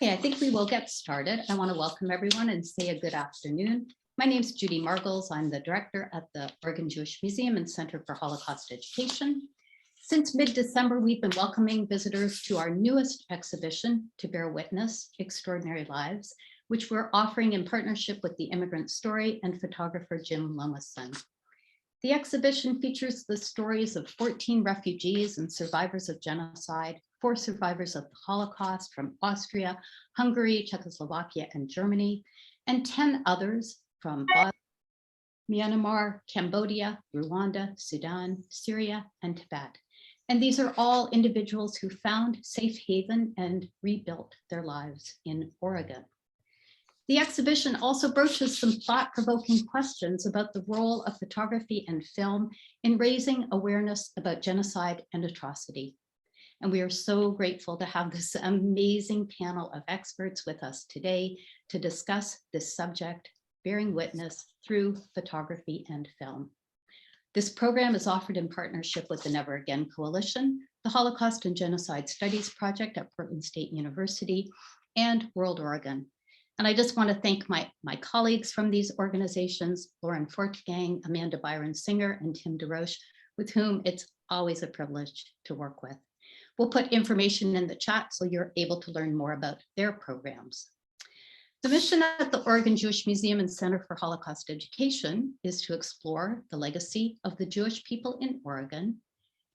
Okay, I think we will get started. I want to welcome everyone and say a good afternoon. My name is Judy Margles. I'm the director at the Oregon Jewish Museum and Center for Holocaust Education. Since mid-December, we've been welcoming visitors to our newest exhibition, To Bear Witness, Extraordinary Lives, which we're offering in partnership with the Immigrant Story and photographer Jim Lomason. The exhibition features the stories of 14 refugees and survivors of genocide, 4 survivors of the Holocaust from Austria, Hungary, Czechoslovakia, and Germany, and 10 others from Myanmar, Cambodia, Rwanda, Sudan, Syria, and Tibet. And these are all individuals who found safe haven and rebuilt their lives in Oregon. The exhibition also broaches some thought-provoking questions about the role of photography and film in raising awareness about genocide and atrocity. And we are so grateful to have this amazing panel of experts with us today to discuss this subject, bearing witness through photography and film. This program is offered in partnership with the Never Again Coalition, the Holocaust and Genocide Studies Project at Portland State University, and World Oregon. And I just want to thank my colleagues from these organizations, Lauren Fortgang, Amanda Byron-Singer, and Tim DeRoche, with whom it's always a privilege to work with. We'll put information in the chat so you're able to learn more about their programs. The mission at the Oregon Jewish Museum and Center for Holocaust Education is to explore the legacy of the Jewish people in Oregon,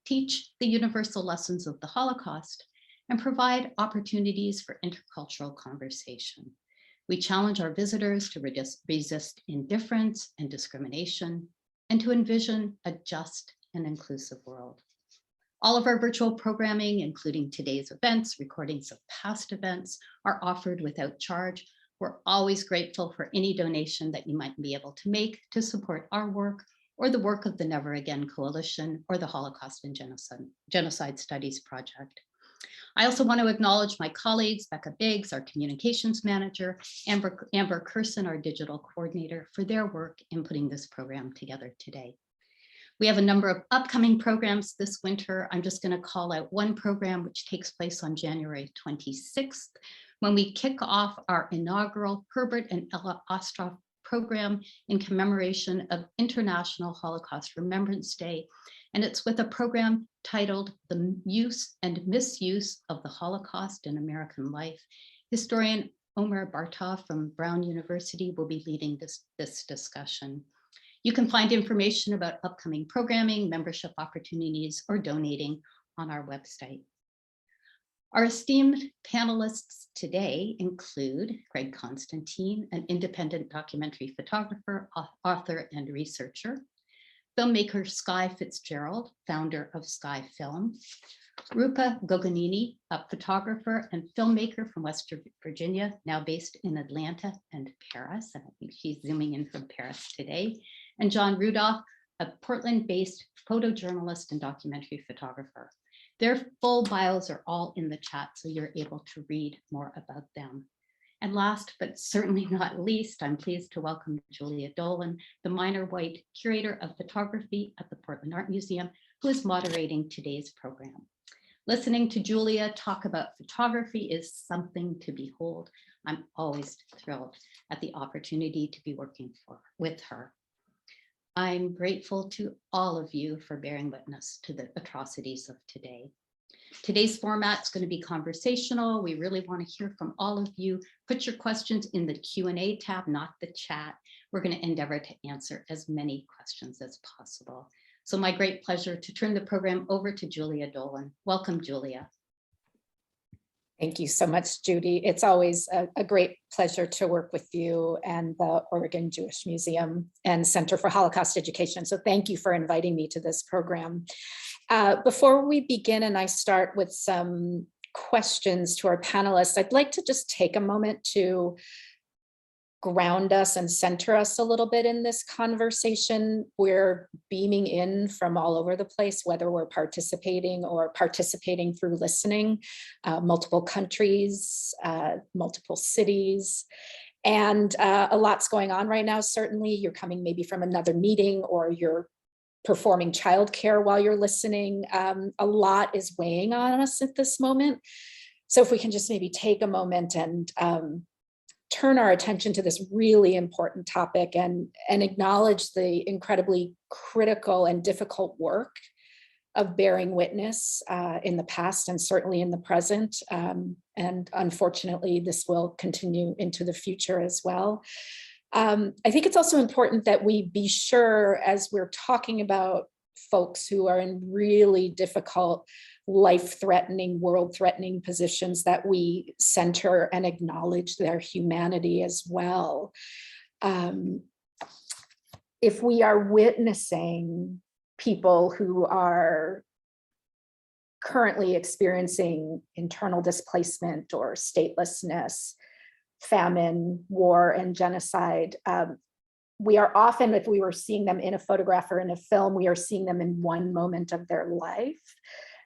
teach the universal lessons of the Holocaust, and provide opportunities for intercultural conversation. We challenge our visitors to resist indifference and discrimination and to envision a just and inclusive world. All of our virtual programming, including today's events, recordings of past events, are offered without charge. We're always grateful for any donation that you might be able to make to support our work or the work of the Never Again Coalition or the Holocaust and Genocide Studies Project. I also want to acknowledge my colleagues, Becca Biggs, our communications manager, Amber Curson, our digital coordinator, for their work in putting this program together today. We have a number of upcoming programs this winter. I'm just going to call out one program which takes place on January 26th, when we kick off our inaugural Herbert and Ella Ostroff program in commemoration of International Holocaust Remembrance Day. And it's with a program titled The Use and Misuse of the Holocaust in American Life. Historian Omer Bartov from Brown University will be leading this discussion. You can find information about upcoming programming, membership opportunities, or donating on our website. Our esteemed panelists today include Greg Constantine, an independent documentary photographer, author, and researcher. Filmmaker Skye Fitzgerald, founder of Skye Film. Rupa Goganini, a photographer and filmmaker from West Virginia, now based in Atlanta and Paris. And I think she's zooming in from Paris today. And John Rudolph, a Portland-based photojournalist and documentary photographer. Their full bios are all in the chat, so you're able to read more about them. And last, but certainly not least, I'm pleased to welcome Julia Dolan, the Minor White Curator of Photography at the Portland Art Museum, who is moderating today's program. Listening to Julia talk about photography is something to behold. I'm always thrilled at the opportunity to be working with her. I'm grateful to all of you for bearing witness to the atrocities of today. Today's format is going to be conversational. We really want to hear from all of you. Put your questions in the Q&A tab, not the chat. We're going to endeavor to answer as many questions as possible. So my great pleasure to turn the program over to Julia Dolan. Welcome, Julia. Thank you so much, Judy. It's always a great pleasure to work with you and the Oregon Jewish Museum and Center for Holocaust Education. So thank you for inviting me to this program. Before we begin and I start with some questions to our panelists, I'd like to just take a moment to ground us and center us a little bit in this conversation. We're beaming in from all over the place, whether we're participating through listening, multiple countries, multiple cities. And a lot's going on right now. Certainly you're coming maybe from another meeting or you're performing childcare while you're listening. A lot is weighing on us at this moment. So if we can just maybe take a moment and turn our attention to this really important topic and acknowledge the incredibly critical and difficult work of bearing witness in the past and certainly in the present. And unfortunately, this will continue into the future as well. I think it's also important that we be sure, as we're talking about folks who are in really difficult, life-threatening, world-threatening positions, that we center and acknowledge their humanity as well. If we are witnessing people who are currently experiencing internal displacement or statelessness, famine, war, and genocide, we are often, if we were seeing them in a photograph or in a film, we are seeing them in one moment of their life,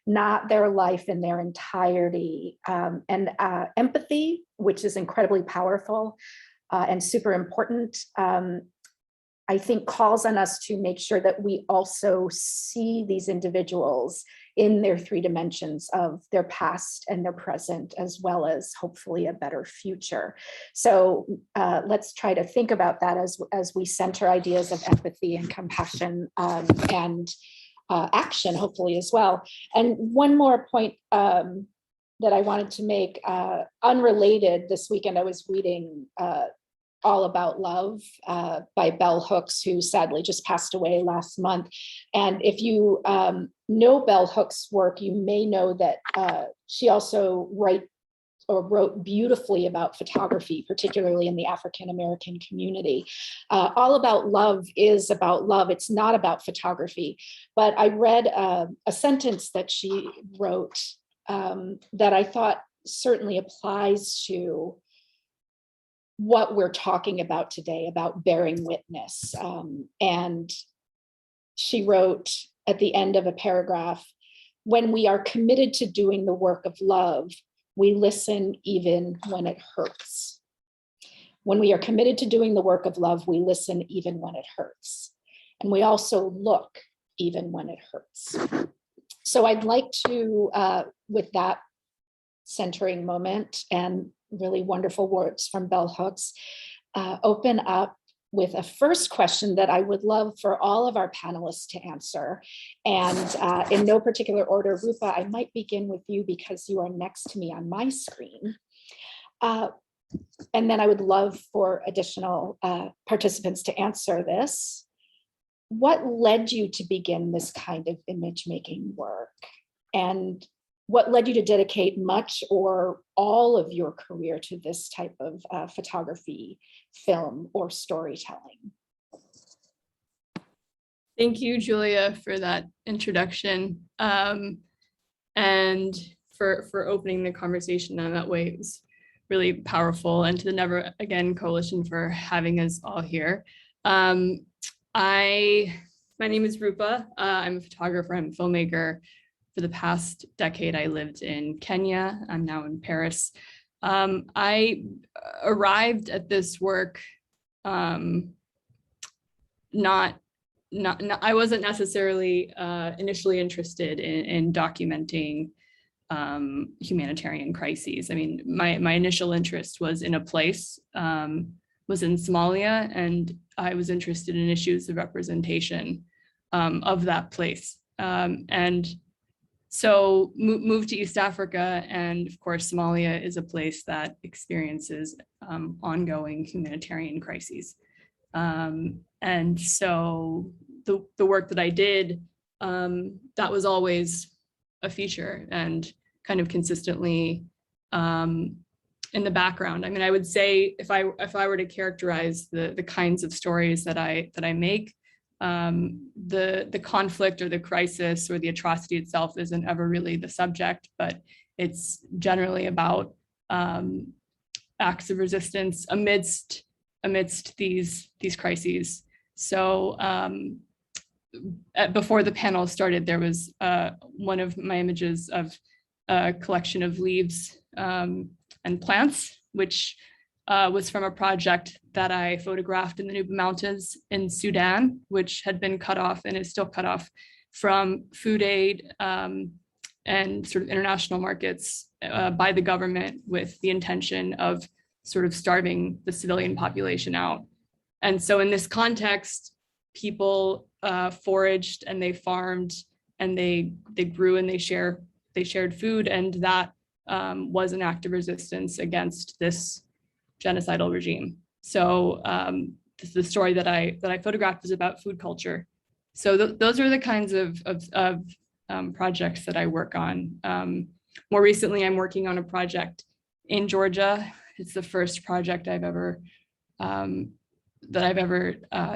not their life in their entirety. And empathy, which is incredibly powerful and super important, I think calls on us to make sure that we also see these individuals in their three dimensions of their past and their present, as well as hopefully a better future. So let's try to think about that as we center ideas of empathy and compassion and action, hopefully as well. And one more point that I wanted to make, unrelated, this weekend I was reading All About Love by Bell Hooks, who sadly just passed away last month. And if you know Bell Hooks' work, you may know that she also wrote beautifully about photography, particularly in the African-American community. All About Love is about love. It's not about photography. But I read a sentence that she wrote that I thought certainly applies to what we're talking about today, about bearing witness. And she wrote at the end of a paragraph, "When we are committed to doing the work of love, we listen even when it hurts." When we are committed to doing the work of love, we listen even when it hurts. And we also look even when it hurts. So I'd like to, with that centering moment and really wonderful words from Bell Hooks, open up with a first question that I would love for all of our panelists to answer. And in no particular order, Rupa, I might begin with you because you are next to me on my screen. And then I would love for additional participants to answer this. What led you to begin this kind of image making work? And what led you to dedicate much or all of your career to this type of photography, film, or storytelling? Thank you, Julia, for that introduction and for opening the conversation in that way. It was really powerful, and to the Never Again Coalition for having us all here. My name is Rupa. I'm a photographer, I'm a filmmaker. For the past decade, I lived in Kenya. I'm now in Paris. I arrived at this work I wasn't necessarily initially interested in documenting humanitarian crises. I mean, my initial interest was in a place, was in Somalia, and I was interested in issues of representation of that place. And so moved to East Africa, and of course, Somalia is a place that experiences ongoing humanitarian crises. And so the work that I did, that was always a feature and kind of consistently in the background. I mean, I would say if I were to characterize the kinds of stories that I make, the conflict or the crisis or the atrocity itself isn't ever really the subject, but it's generally about acts of resistance amidst these crises. So before the panel started, there was one of my images of a collection of leaves and plants, which was from a project that I photographed in the Nuba Mountains in Sudan, which had been cut off and is still cut off from food aid and sort of international markets by the government with the intention of sort of starving the civilian population out. And so in this context, people foraged and they farmed and they grew and they shared food, and that was an act of resistance against this genocidal regime. So the story that I photographed is about food culture. So those are the kinds of projects that I work on. More recently, I'm working on a project in Georgia. It's the first project I've ever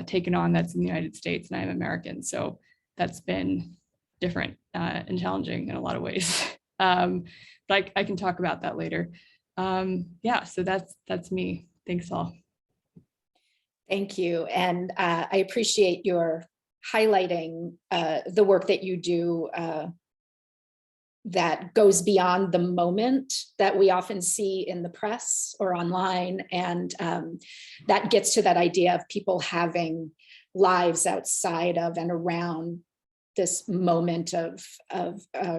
taken on that's in the United States, and I'm American. So that's been different and challenging in a lot of ways. But I can talk about that later. Yeah, so that's me. Thanks all. Thank you. And I appreciate your highlighting the work that you do that goes beyond the moment that we often see in the press or online. And that gets to that idea of people having lives outside of and around this moment of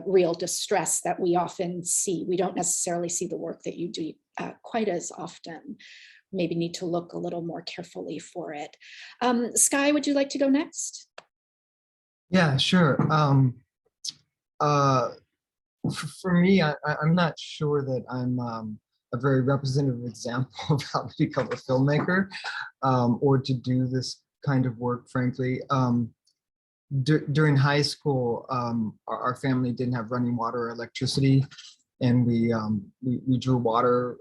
real distress that we often see. We don't necessarily see the work that you do quite as often. Maybe need to look a little more carefully for it. Skye, would you like to go next? Yeah, sure. For me, I'm not sure that I'm a very representative example of how to become a filmmaker or to do this kind of work, frankly. During high school, our family didn't have running water or electricity, and we drew water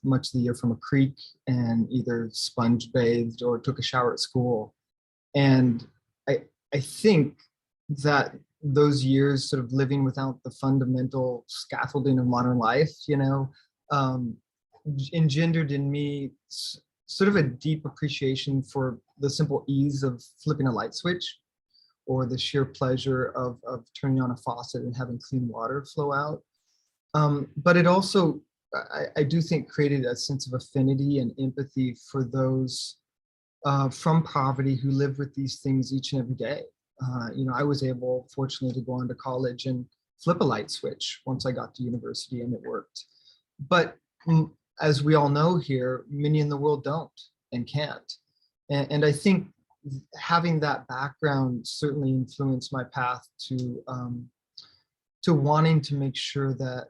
much of the year from a creek and either sponge bathed or took a shower at school. And I think that those years sort of living without the fundamental scaffolding of modern life, engendered in me sort of a deep appreciation for the simple ease of flipping a light switch, or the sheer pleasure of turning on a faucet and having clean water flow out. But it also, I do think, created a sense of affinity and empathy for those from poverty who live with these things each and every day. I was able, fortunately, to go on to college and flip a light switch once I got to university, and it worked. But as we all know here, many in the world don't and can't. And I think having that background certainly influenced my path to wanting to make sure that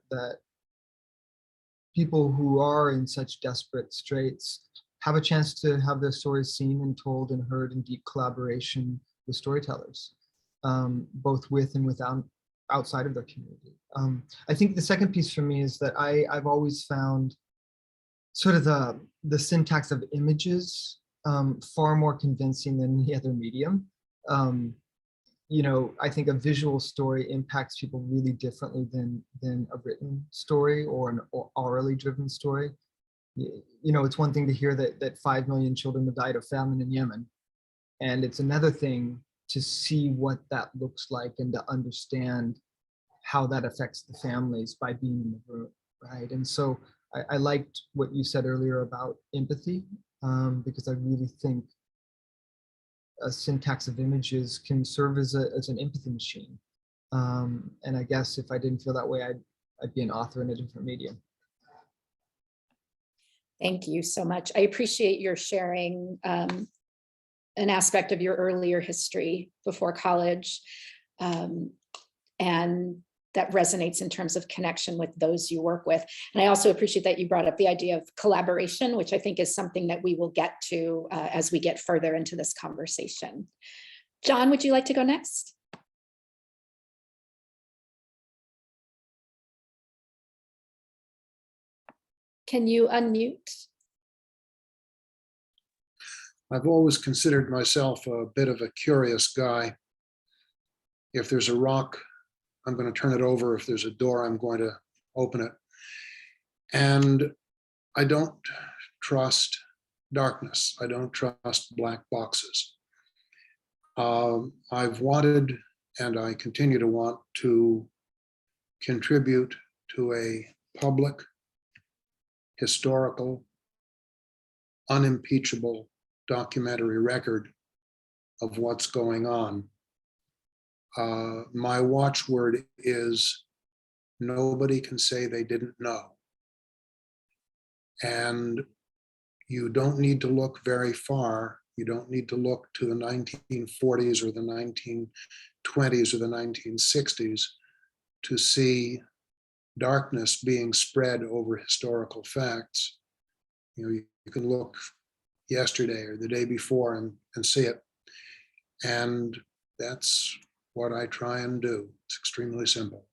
people who are in such desperate straits have a chance to have their stories seen and told and heard in deep collaboration with storytellers, both with and without outside of their community. I think the second piece for me is that I've always found sort of the syntax of images far more convincing than any other medium. I think a visual story impacts people really differently than a written story or an orally driven story. It's one thing to hear that 5 million children have died of famine in Yemen. And it's another thing to see what that looks like and to understand how that affects the families by being in the room, right? And so I liked what you said earlier about empathy, because I really think a syntax of images can serve as an empathy machine. And I guess if I didn't feel that way, I'd be an author in a different medium. Thank you so much. I appreciate your sharing an aspect of your earlier history before college, and that resonates in terms of connection with those you work with. And I also appreciate that you brought up the idea of collaboration, which I think is something that we will get to as we get further into this conversation. John, would you like to go next? Can you unmute? I've always considered myself a bit of a curious guy. If there's a rock, I'm going to turn it over. If there's a door, I'm going to open it. And I don't trust darkness. I don't trust black boxes. I've wanted, and I continue to want, to contribute to a public, historical, unimpeachable documentary record of what's going on. My watchword is nobody can say they didn't know. And you don't need to look very far. You don't need to look to the 1940s or the 1920s or the 1960s to see darkness being spread over historical facts. You can look yesterday or the day before and see it. And that's what I try and do. It's extremely simple.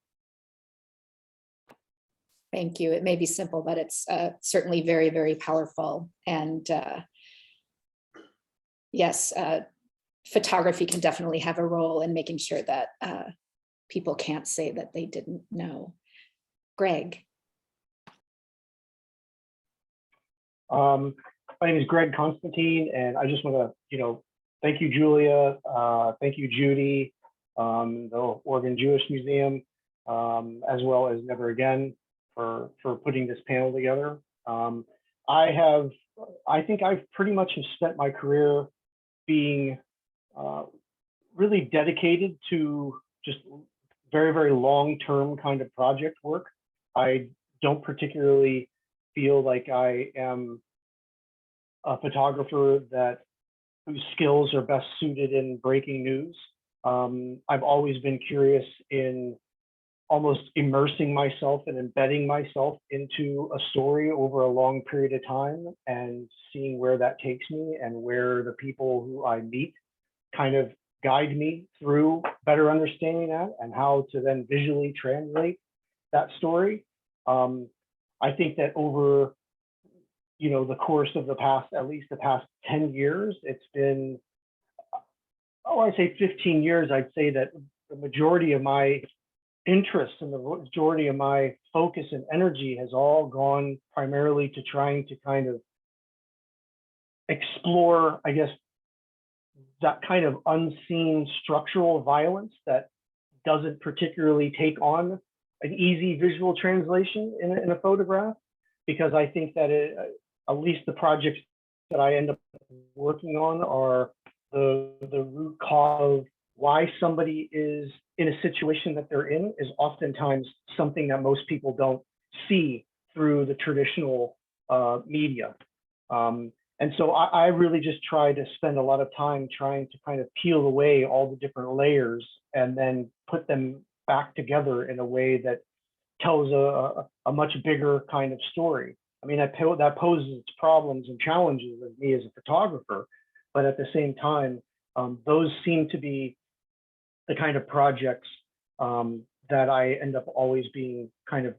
Thank you. It may be simple, but it's certainly very, very powerful. And yes, photography can definitely have a role in making sure that people can't say that they didn't know. Greg. My name is Greg Constantine, and I just want to, thank you, Julia. Thank you, Judy, the Oregon Jewish Museum, as well as Never Again for putting this panel together. I think I've pretty much have spent my career being really dedicated to just very, very long-term kind of project work. I don't particularly feel like I am a photographer whose skills are best suited in breaking news. I've always been curious in almost immersing myself and embedding myself into a story over a long period of time and seeing where that takes me and where the people who I meet kind of guide me through better understanding that and how to then visually translate that story. I think that over the course of at least the past 10 years, it's been, I'd say 15 years, I'd say that the majority of my interest and the majority of my focus and energy has all gone primarily to trying to kind of explore, I guess, that kind of unseen structural violence that doesn't particularly take on an easy visual translation in a photograph, because I think that at least the projects that I end up working on are the root cause of why somebody is in a situation that they're in is oftentimes something that most people don't see through the traditional media. And so I really just try to spend a lot of time trying to kind of peel away all the different layers and then put them back together in a way that tells a much bigger kind of story. I mean, that poses its problems and challenges of me as a photographer, but at the same time, those seem to be the kind of projects that I end up always being kind of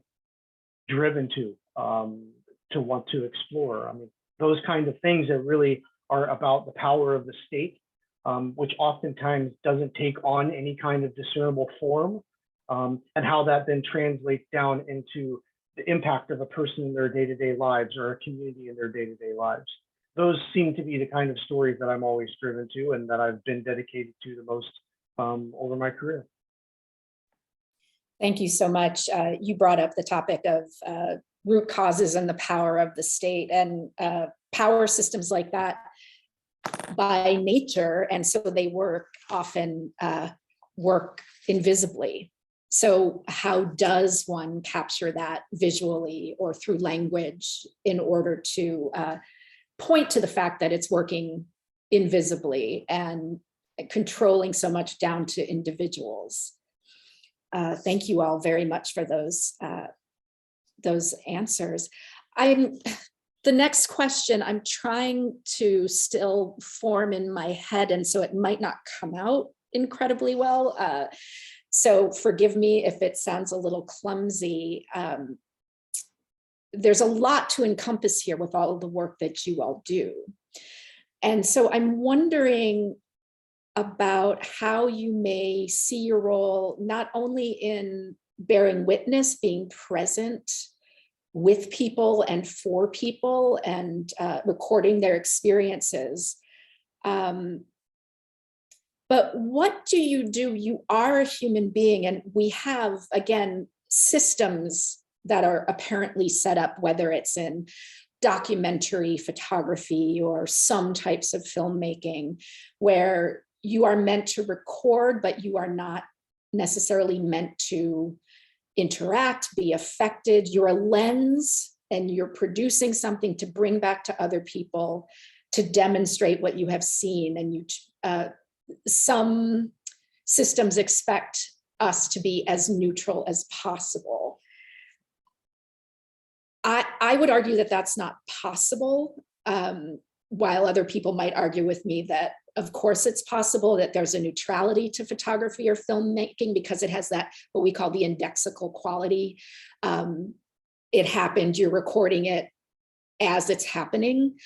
driven to want to explore. I mean, those kind of things that really are about the power of the state, which oftentimes doesn't take on any kind of discernible form, and how that then translates down into the impact of a person in their day-to-day lives or a community in their day-to-day lives. Those seem to be the kind of stories that I'm always driven to and that I've been dedicated to the most over my career. Thank you so much. You brought up the topic of root causes and the power of the state, and power systems like that by nature, and so they often work invisibly. So how does one capture that visually or through language in order to point to the fact that it's working invisibly and controlling so much down to individuals? Thank you all very much for those answers. The next question I'm trying to still form in my head, and so it might not come out incredibly well. So forgive me if it sounds a little clumsy. There's a lot to encompass here with all of the work that you all do. And so I'm wondering about how you may see your role, not only in bearing witness, being present with people and for people and recording their experiences. But what do? You are a human being, and we have, again, systems that are apparently set up, whether it's in documentary photography or some types of filmmaking, where you are meant to record, but you are not necessarily meant to interact, be affected. You're a lens and you're producing something to bring back to other people to demonstrate what you have seen. And some systems expect us to be as neutral as possible. I would argue that that's not possible, while other people might argue with me that, of course, it's possible, that there's a neutrality to photography or filmmaking because it has that, what we call the indexical quality. It happened, you're recording it as it's happening.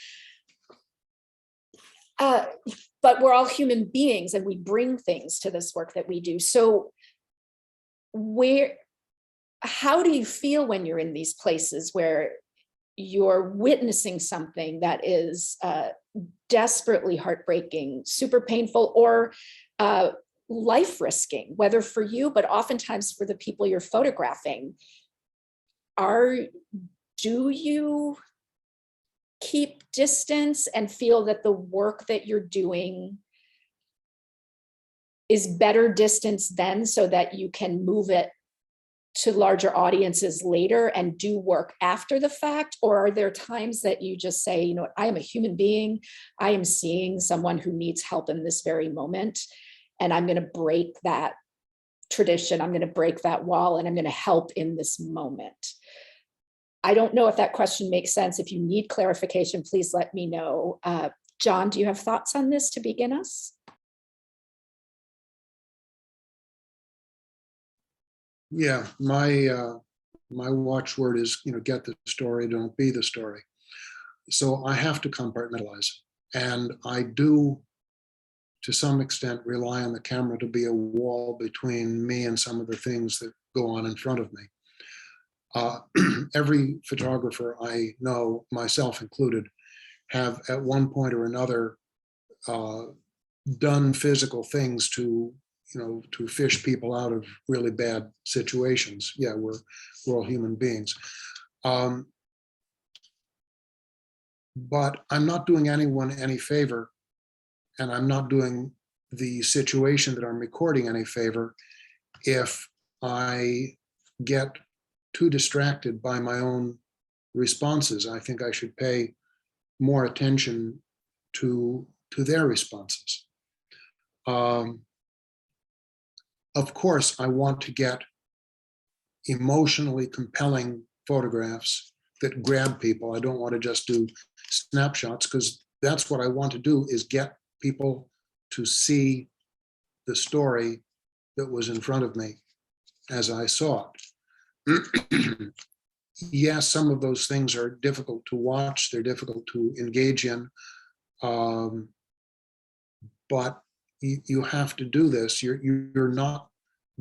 But we're all human beings and we bring things to this work that we do. So how do you feel when you're in these places where you're witnessing something that is desperately heartbreaking, super painful, or life risking, whether for you, but oftentimes for the people you're photographing? Do you keep distance and feel that the work that you're doing is better distance then, so that you can move it to larger audiences later and do work after the fact? Or are there times that you just say, you know what, I am a human being, I am seeing someone who needs help in this very moment, and I'm going to break that tradition, I'm going to break that wall, and I'm going to help in this moment? I don't know if that question makes sense. If you need clarification, please let me know. John, do you have thoughts on this to begin us? Yeah, my watchword is, get the story, don't be the story. So I have to compartmentalize, and I do, to some extent, rely on the camera to be a wall between me and some of the things that go on in front of me. Every photographer I know, myself included, have at one point or another done physical things to fish people out of really bad situations. Yeah, we're all human beings. But I'm not doing anyone any favor, and I'm not doing the situation that I'm recording any favor if I get too distracted by my own responses. I think I should pay more attention to their responses. Of course, I want to get emotionally compelling photographs that grab people. I don't want to just do snapshots, because that's what I want to do, is get people to see the story that was in front of me as I saw it. Yes, some of those things are difficult to watch, they're difficult to engage in, but you have to do this. You're not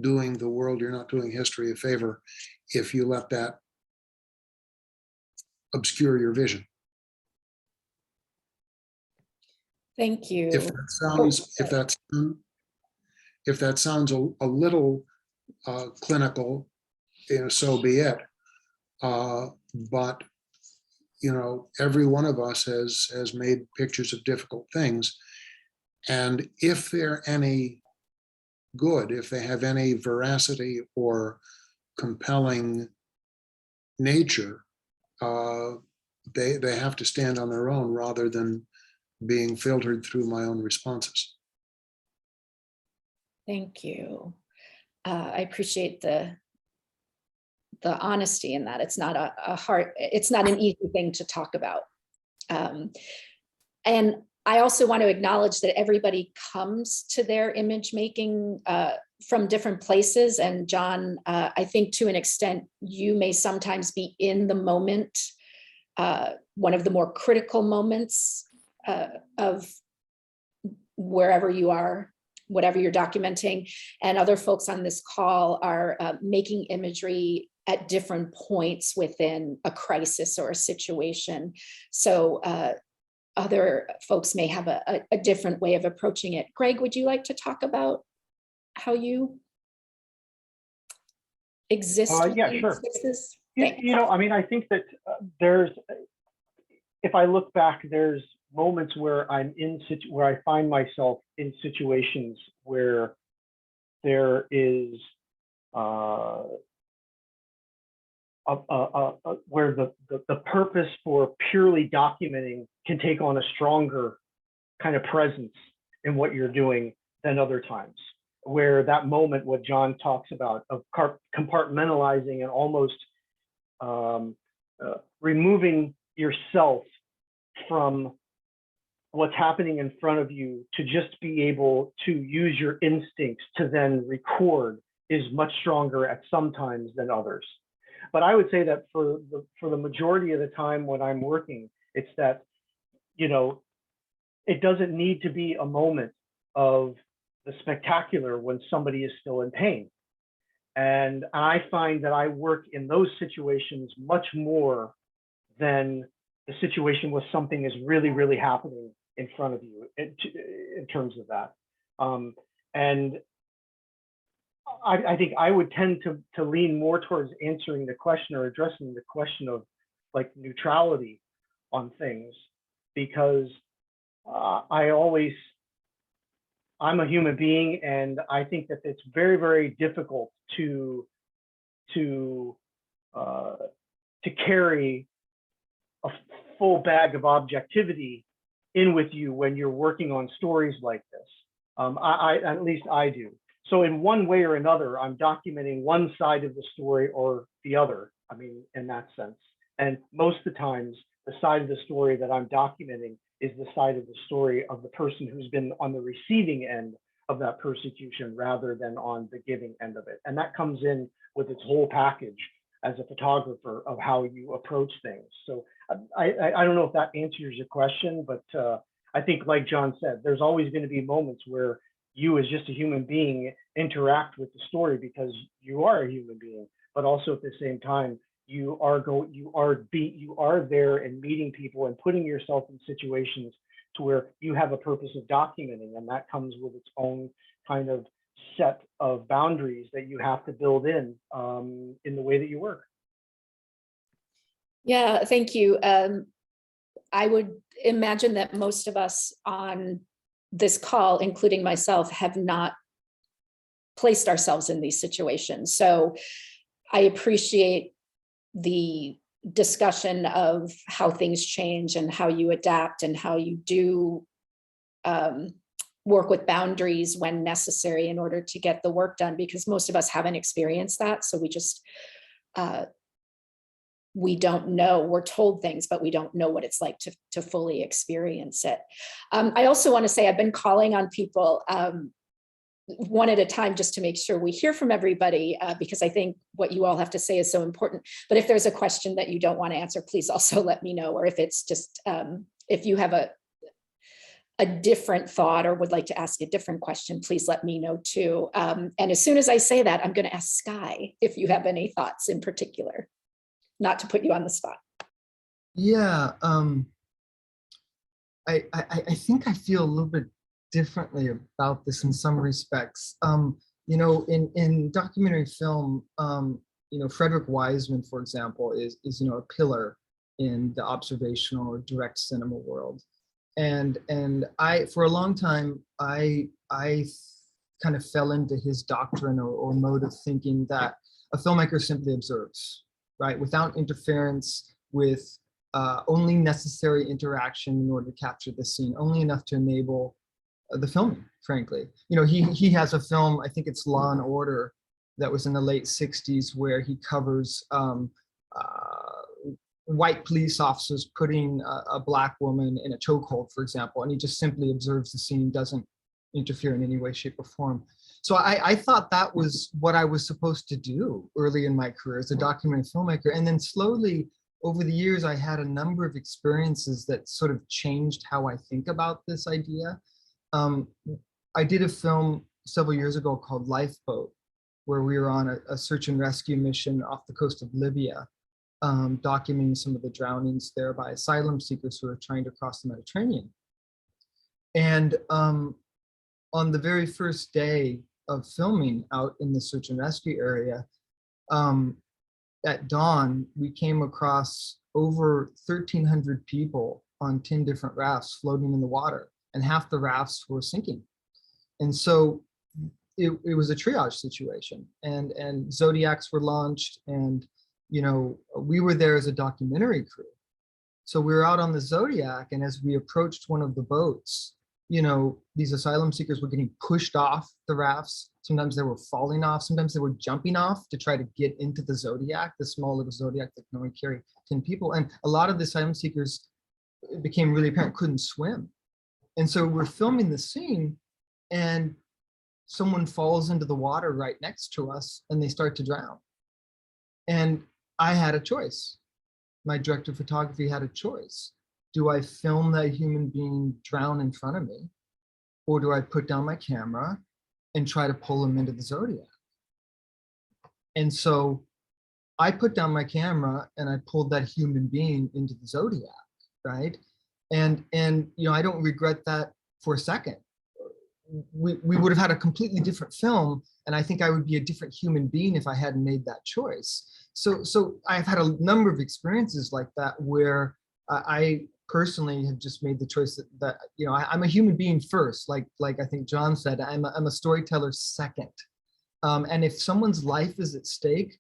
doing the world, you're not doing history a favor if you let that obscure your vision. Thank you. If that sounds a little clinical, so be it. But every one of us has made pictures of difficult things, and if they're any good, if they have any veracity or compelling nature, they have to stand on their own rather than being filtered through my own responses. Thank you. I appreciate the honesty in that. It's not it's not an easy thing to talk about. And I also want to acknowledge that everybody comes to their image making from different places. And John, I think to an extent, you may sometimes be in the moment, one of the more critical moments of wherever you are, whatever you're documenting, and other folks on this call are making imagery at different points within a crisis or a situation. So other folks may have a different way of approaching it. Greg, would you like to talk about how you exist? Yeah, sure. I think that if I look back, there's moments where where I find myself in situations where there is where the purpose for purely documenting can take on a stronger kind of presence in what you're doing than other times, where that moment, what John talks about, of compartmentalizing and almost removing yourself from what's happening in front of you to just be able to use your instincts to then record is much stronger at some times than others. But I would say that for the majority of the time when I'm working, it's that, you know, it doesn't need to be a moment of the spectacular when somebody is still in pain. And I find that I work in those situations much more than the situation where something is really, really happening in front of you in terms of that. And I think I would tend to lean more towards answering the question or addressing the question of like neutrality on things, because I'm a human being, and I think that it's very, very difficult to carry a full bag of objectivity in with you when you're working on stories like this. At least I do. So in one way or another, I'm documenting one side of the story or the other. I mean, in that sense. And most of the times, the side of the story that I'm documenting is the side of the story of the person who's been on the receiving end of that persecution rather than on the giving end of it. And that comes in with its whole package as a photographer of how you approach things. So I don't know if that answers your question, but I think, like John said, there's always going to be moments where you as just a human being interact with the story because you are a human being, but also at the same time, you are there and meeting people and putting yourself in situations to where you have a purpose of documenting, and that comes with its own kind of set of boundaries that you have to build in the way that you work. Yeah, thank you. I would imagine that most of us on this call, including myself, have not placed ourselves in these situations. So I appreciate the discussion of how things change and how you adapt and how you do work with boundaries when necessary in order to get the work done, because most of us haven't experienced that. So we just, we don't know, we're told things, but we don't know what it's like to fully experience it. I also want to say I've been calling on people one at a time just to make sure we hear from everybody, because I think what you all have to say is so important. But if there's a question that you don't want to answer, please also let me know. Or if it's just, if you have a different thought or would like to ask a different question, please let me know too. And as soon as I say that, I'm going to ask Sky if you have any thoughts in particular, not to put you on the spot. Yeah, I think I feel a little bit differently about this in some respects. You know, in documentary film, you know, Frederick Wiseman, for example, is you know, a pillar in the observational or direct cinema world. And I, for a long time, I kind of fell into his doctrine or mode of thinking that a filmmaker simply observes, right, without interference, with only necessary interaction in order to capture the scene, only enough to enable the filming, frankly. You know, he has a film, I think it's Law and Order, that was in the late 60s, where he covers white police officers putting a black woman in a chokehold, for example, and he just simply observes the scene, doesn't interfere in any way, shape, or form. So I thought that was what I was supposed to do early in my career as a documentary filmmaker. And then slowly over the years, I had a number of experiences that sort of changed how I think about this idea. I did a film several years ago called Lifeboat, where we were on a search and rescue mission off the coast of Libya, documenting some of the drownings there by asylum seekers who are trying to cross the Mediterranean. And on the very first day of filming out in the search and rescue area, at dawn, we came across over 1,300 people on 10 different rafts floating in the water, and half the rafts were sinking. And so it was a triage situation, and Zodiacs were launched, and we were there as a documentary crew. So we were out on the Zodiac, and as we approached one of the boats, these asylum seekers were getting pushed off the rafts. Sometimes they were falling off. Sometimes they were jumping off to try to get into the Zodiac, the small little Zodiac that can only carry 10 people. And a lot of the asylum seekers, it became really apparent, couldn't swim. And so we're filming the scene, and someone falls into the water right next to us, and they start to drown. And I had a choice. My director of photography had a choice. Do I film that human being drown in front of me, or do I put down my camera and try to pull him into the Zodiac? And so I put down my camera and I pulled that human being into the Zodiac, right? And I don't regret that for a second. We would have had a completely different film, and I think I would be a different human being if I hadn't made that choice. So I've had a number of experiences like that where I personally have just made the choice that I'm a human being first, like I think John said, I'm a storyteller second. And if someone's life is at stake,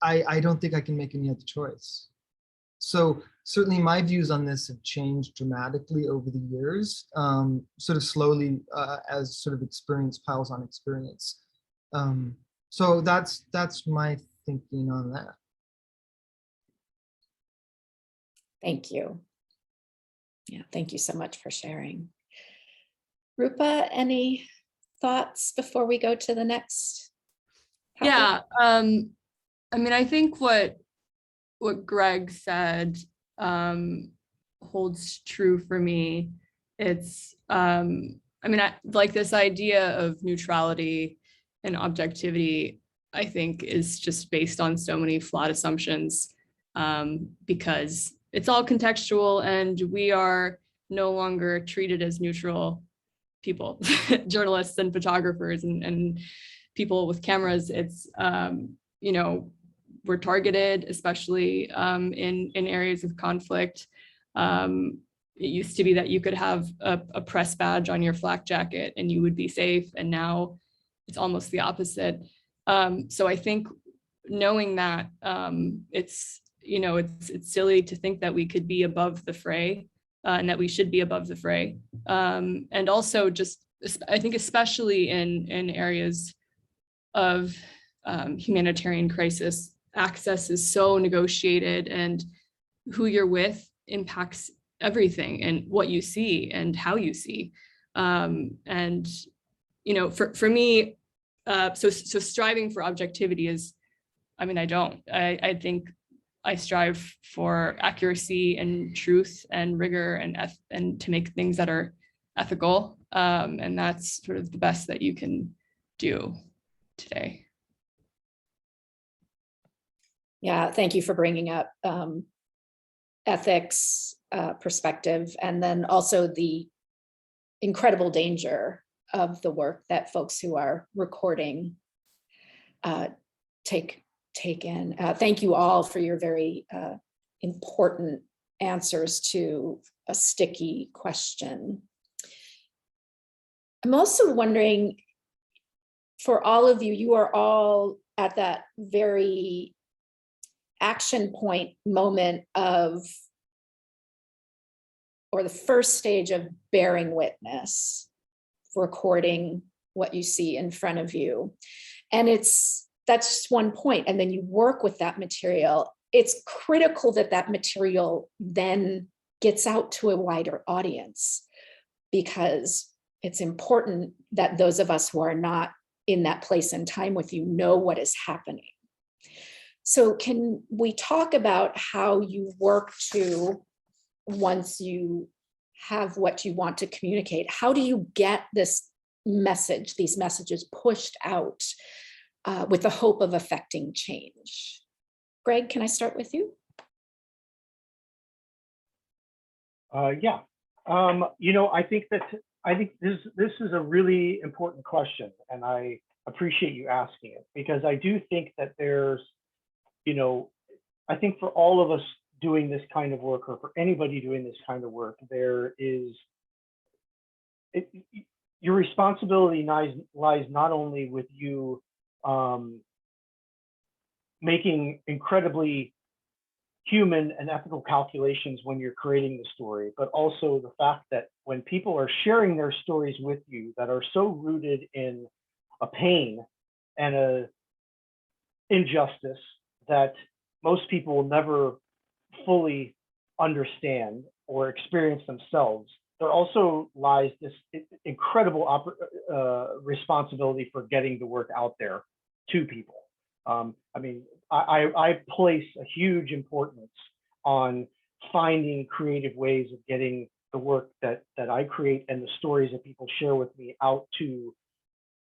I don't think I can make any other choice. So certainly my views on this have changed dramatically over the years, sort of slowly as sort of experience piles on experience. So that's my thinking on that. Thank you. Yeah, thank you so much for sharing. Rupa, any thoughts before we go to the next topic? Yeah, I mean, I think what Greg said holds true for me. It's, I mean, I like this idea of neutrality and objectivity, I think is just based on so many flawed assumptions, because it's all contextual and we are no longer treated as neutral people, journalists and photographers and people with cameras. It's, we're targeted, especially in areas of conflict. It used to be that you could have a press badge on your flak jacket and you would be safe, and now it's almost the opposite. So I think knowing that, it's silly to think that we could be above the fray, and that we should be above the fray. And also just, I think especially in areas of humanitarian crisis, access is so negotiated, and who you're with impacts everything, and what you see and how you see. And for me, so striving for objectivity is, I mean, I think I strive for accuracy and truth and rigor and to make things that are ethical. And that's sort of the best that you can do today. Yeah, thank you for bringing up ethics perspective, and then also the incredible danger of the work that folks who are recording take in. Thank you all for your very important answers to a sticky question. I'm also wondering, for all of you, you are all at that very action point moment of, or the first stage of bearing witness, recording what you see in front of you. And that's just one point. And then you work with that material. It's critical that that material then gets out to a wider audience, because it's important that those of us who are not in that place and time with you know what is happening. So can we talk about how you work to, once you have what you want to communicate, how do you get this message, these messages pushed out with the hope of affecting change? Greg, can I start with you? Yeah. I think this is a really important question, and I appreciate you asking it, because I do think that there's, I think for all of us doing this kind of work, or for anybody doing this kind of work, there is, your responsibility lies not only with you making incredibly human and ethical calculations when you're creating the story, but also the fact that when people are sharing their stories with you that are so rooted in a pain and a injustice that most people will never fully understand or experience themselves, there also lies this incredible responsibility for getting the work out there to people. I mean, I place a huge importance on finding creative ways of getting the work that I create and the stories that people share with me out to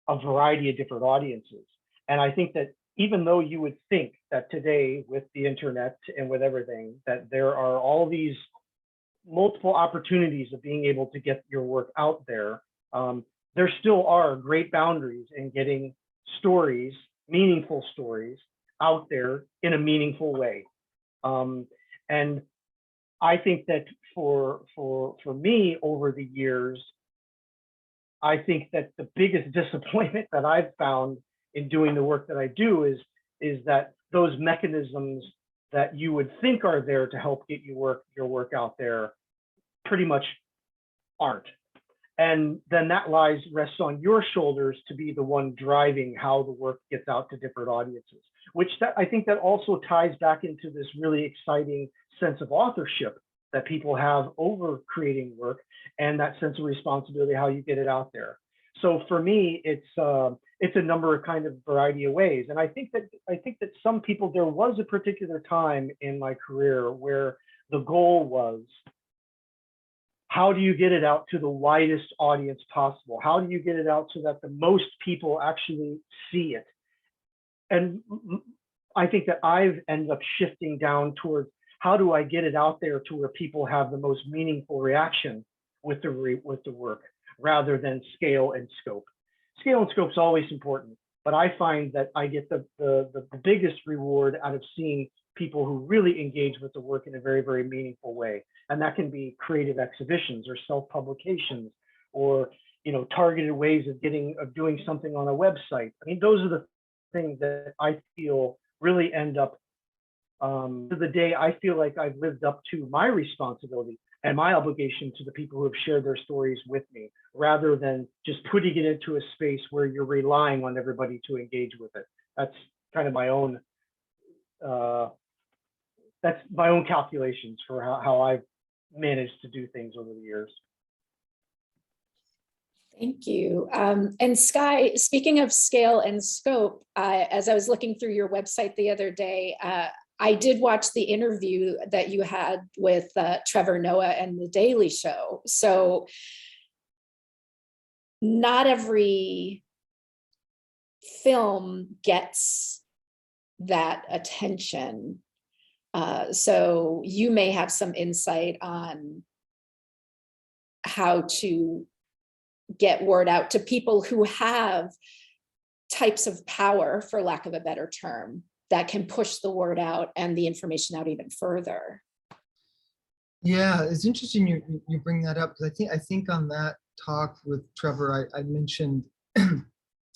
a variety of different audiences. And I think that even though you would think that today with the internet and with everything, that there are all these multiple opportunities of being able to get your work out there, there still are great boundaries in getting stories, meaningful stories, out there in a meaningful way. And I think that for me over the years, I think that the biggest disappointment that I've found in doing the work that I do is that those mechanisms that you would think are there to help get your work out there pretty much aren't. And then that rests on your shoulders to be the one driving how the work gets out to different audiences, which I think that also ties back into this really exciting sense of authorship that people have over creating work and that sense of responsibility, how you get it out there. So for me, it's a number of kind of variety of ways. And I think that some people, there was a particular time in my career where the goal was, how do you get it out to the widest audience possible? How do you get it out so that the most people actually see it? And I think that I've ended up shifting down towards, how do I get it out there to where people have the most meaningful reaction with the work, rather than scale and scope. Scale and scope is always important, but I find that I get the biggest reward out of seeing people who really engage with the work in a very, very meaningful way. And that can be creative exhibitions or self-publications, or targeted ways of doing something on a website. I mean, those are the things that I feel really end up, to the day I feel like I've lived up to my responsibility and my obligation to the people who have shared their stories with me, rather than just putting it into a space where you're relying on everybody to engage with it. That's kind of my own, that's my own calculations for how I've managed to do things over the years. Thank you. And Sky, speaking of scale and scope, as I was looking through your website the other day, I did watch the interview that you had with Trevor Noah and The Daily Show. So not every film gets that attention. So you may have some insight on how to get word out to people who have types of power, for lack of a better term, that can push the word out and the information out even further. Yeah, it's interesting you bring that up, because I think on that talk with Trevor, I mentioned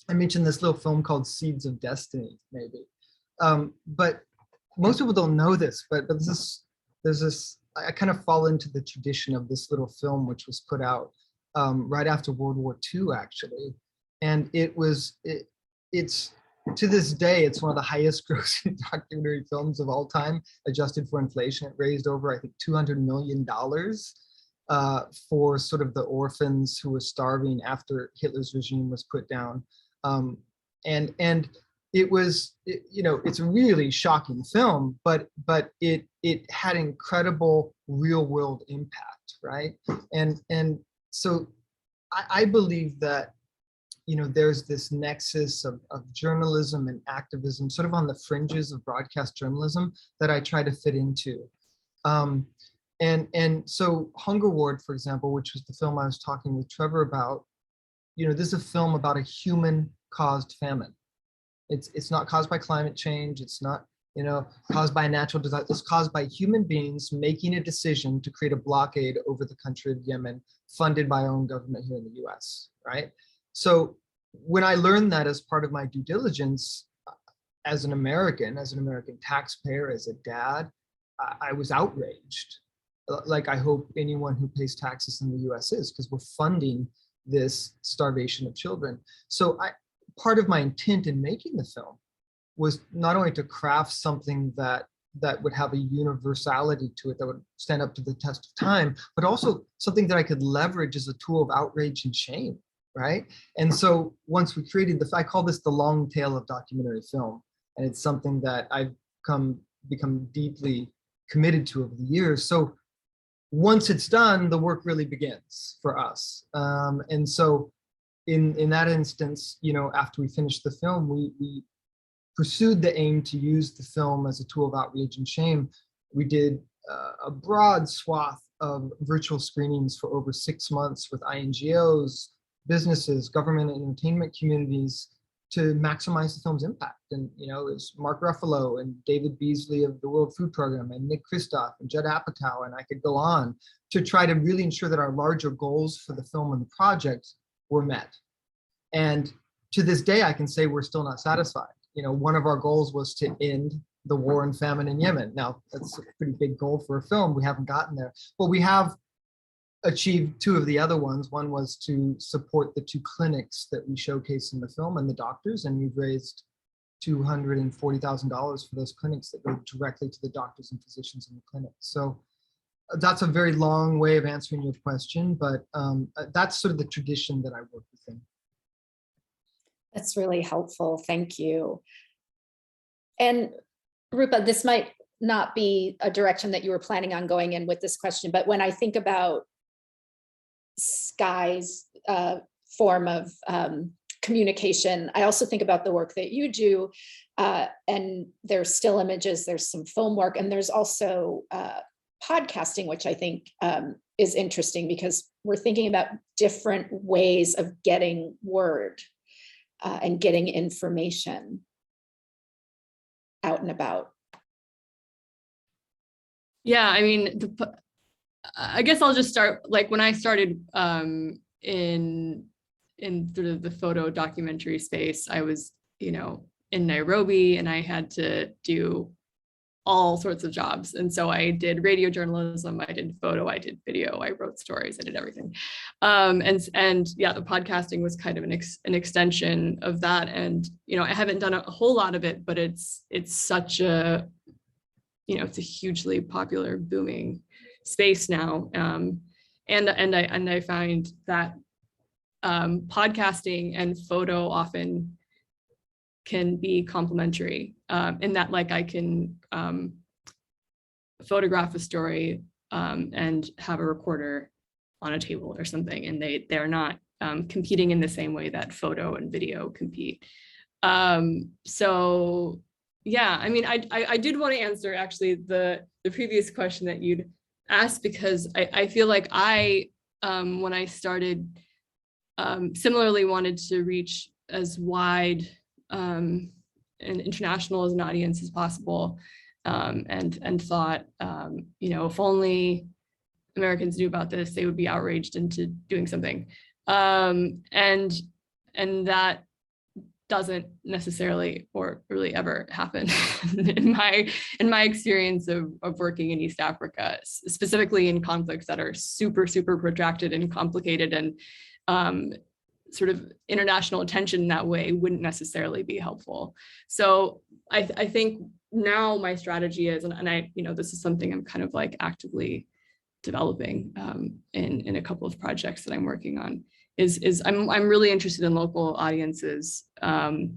I mentioned this little film called Seeds of Destiny, maybe. But most people don't know this, but there's this, I kind of fall into the tradition of this little film, which was put out right after World War II, actually. And it's to this day, it's one of the highest grossing documentary films of all time, adjusted for inflation. It raised over, I think, $200 million for sort of the orphans who were starving after Hitler's regime was put down. And it was, it's a really shocking film, but it had incredible real world impact, right? And so I believe that, there's this nexus of journalism and activism sort of on the fringes of broadcast journalism that I try to fit into. And so Hunger Ward, for example, which was the film I was talking with Trevor about, this is a film about a human caused famine. It's not caused by climate change. It's not, caused by a natural disaster. It's caused by human beings making a decision to create a blockade over the country of Yemen, funded by our own government here in the US, right? So when I learned that as part of my due diligence, as an American taxpayer, as a dad, I was outraged. Like I hope anyone who pays taxes in the US is, because we're funding this starvation of children. So part of my intent in making the film was not only to craft something that would have a universality to it, that would stand up to the test of time, but also something that I could leverage as a tool of outrage and shame, right? And so once we created I call this the long tail of documentary film. And it's something that I've become deeply committed to over the years. So once it's done, the work really begins for us. And so in that instance, after we finished the film, we pursued the aim to use the film as a tool of outrage and shame. We did a broad swath of virtual screenings for over 6 months with INGOs, businesses, government and entertainment communities to maximize the film's impact. And, it was Mark Ruffalo and David Beasley of the World Food Program and Nick Kristof and Judd Apatow, and I could go on to try to really ensure that our larger goals for the film and the project were met. And to this day, I can say we're still not satisfied. One of our goals was to end the war and famine in Yemen. Now, that's a pretty big goal for a film. We haven't gotten there, but we have achieved 2 of the other ones. One was to support the 2 clinics that we showcase in the film and the doctors, and we've raised $240,000 for those clinics that go directly to the doctors and physicians in the clinic. So that's a very long way of answering your question, but that's sort of the tradition that I work within. That's really helpful. Thank you. And Rupa, this might not be a direction that you were planning on going in with this question, but when I think about Sky's form of communication, I also think about the work that you do, and there's still images, there's some film work, and there's also podcasting, which I think is interesting because we're thinking about different ways of getting word and getting information out and about. Yeah, I mean, I guess I'll just start, like when I started in sort of the photo documentary space, I was, in Nairobi, and I had to do all sorts of jobs. And so I did radio journalism, I did photo, I did video, I wrote stories, I did everything. And yeah, the podcasting was kind of an extension of that. And, I haven't done a whole lot of it, but it's such a, it's a hugely popular, booming space now. And I find that podcasting and photo often can be complementary in that, like, I can photograph a story and have a recorder on a table or something, and they're not competing in the same way that photo and video compete. So yeah, I mean, I did want to answer actually the previous question that you'd asked, because I feel like when I started, similarly wanted to reach as wide and international as an audience as possible, and thought, if only Americans knew about this, they would be outraged into doing something, and that doesn't necessarily or really ever happen in my experience of working in East Africa, specifically in conflicts that are super, super protracted and complicated, and sort of international attention that way wouldn't necessarily be helpful. So I think now my strategy is, and I, this is something I'm kind of like actively developing in a couple of projects that I'm working on, is I'm really interested in local audiences and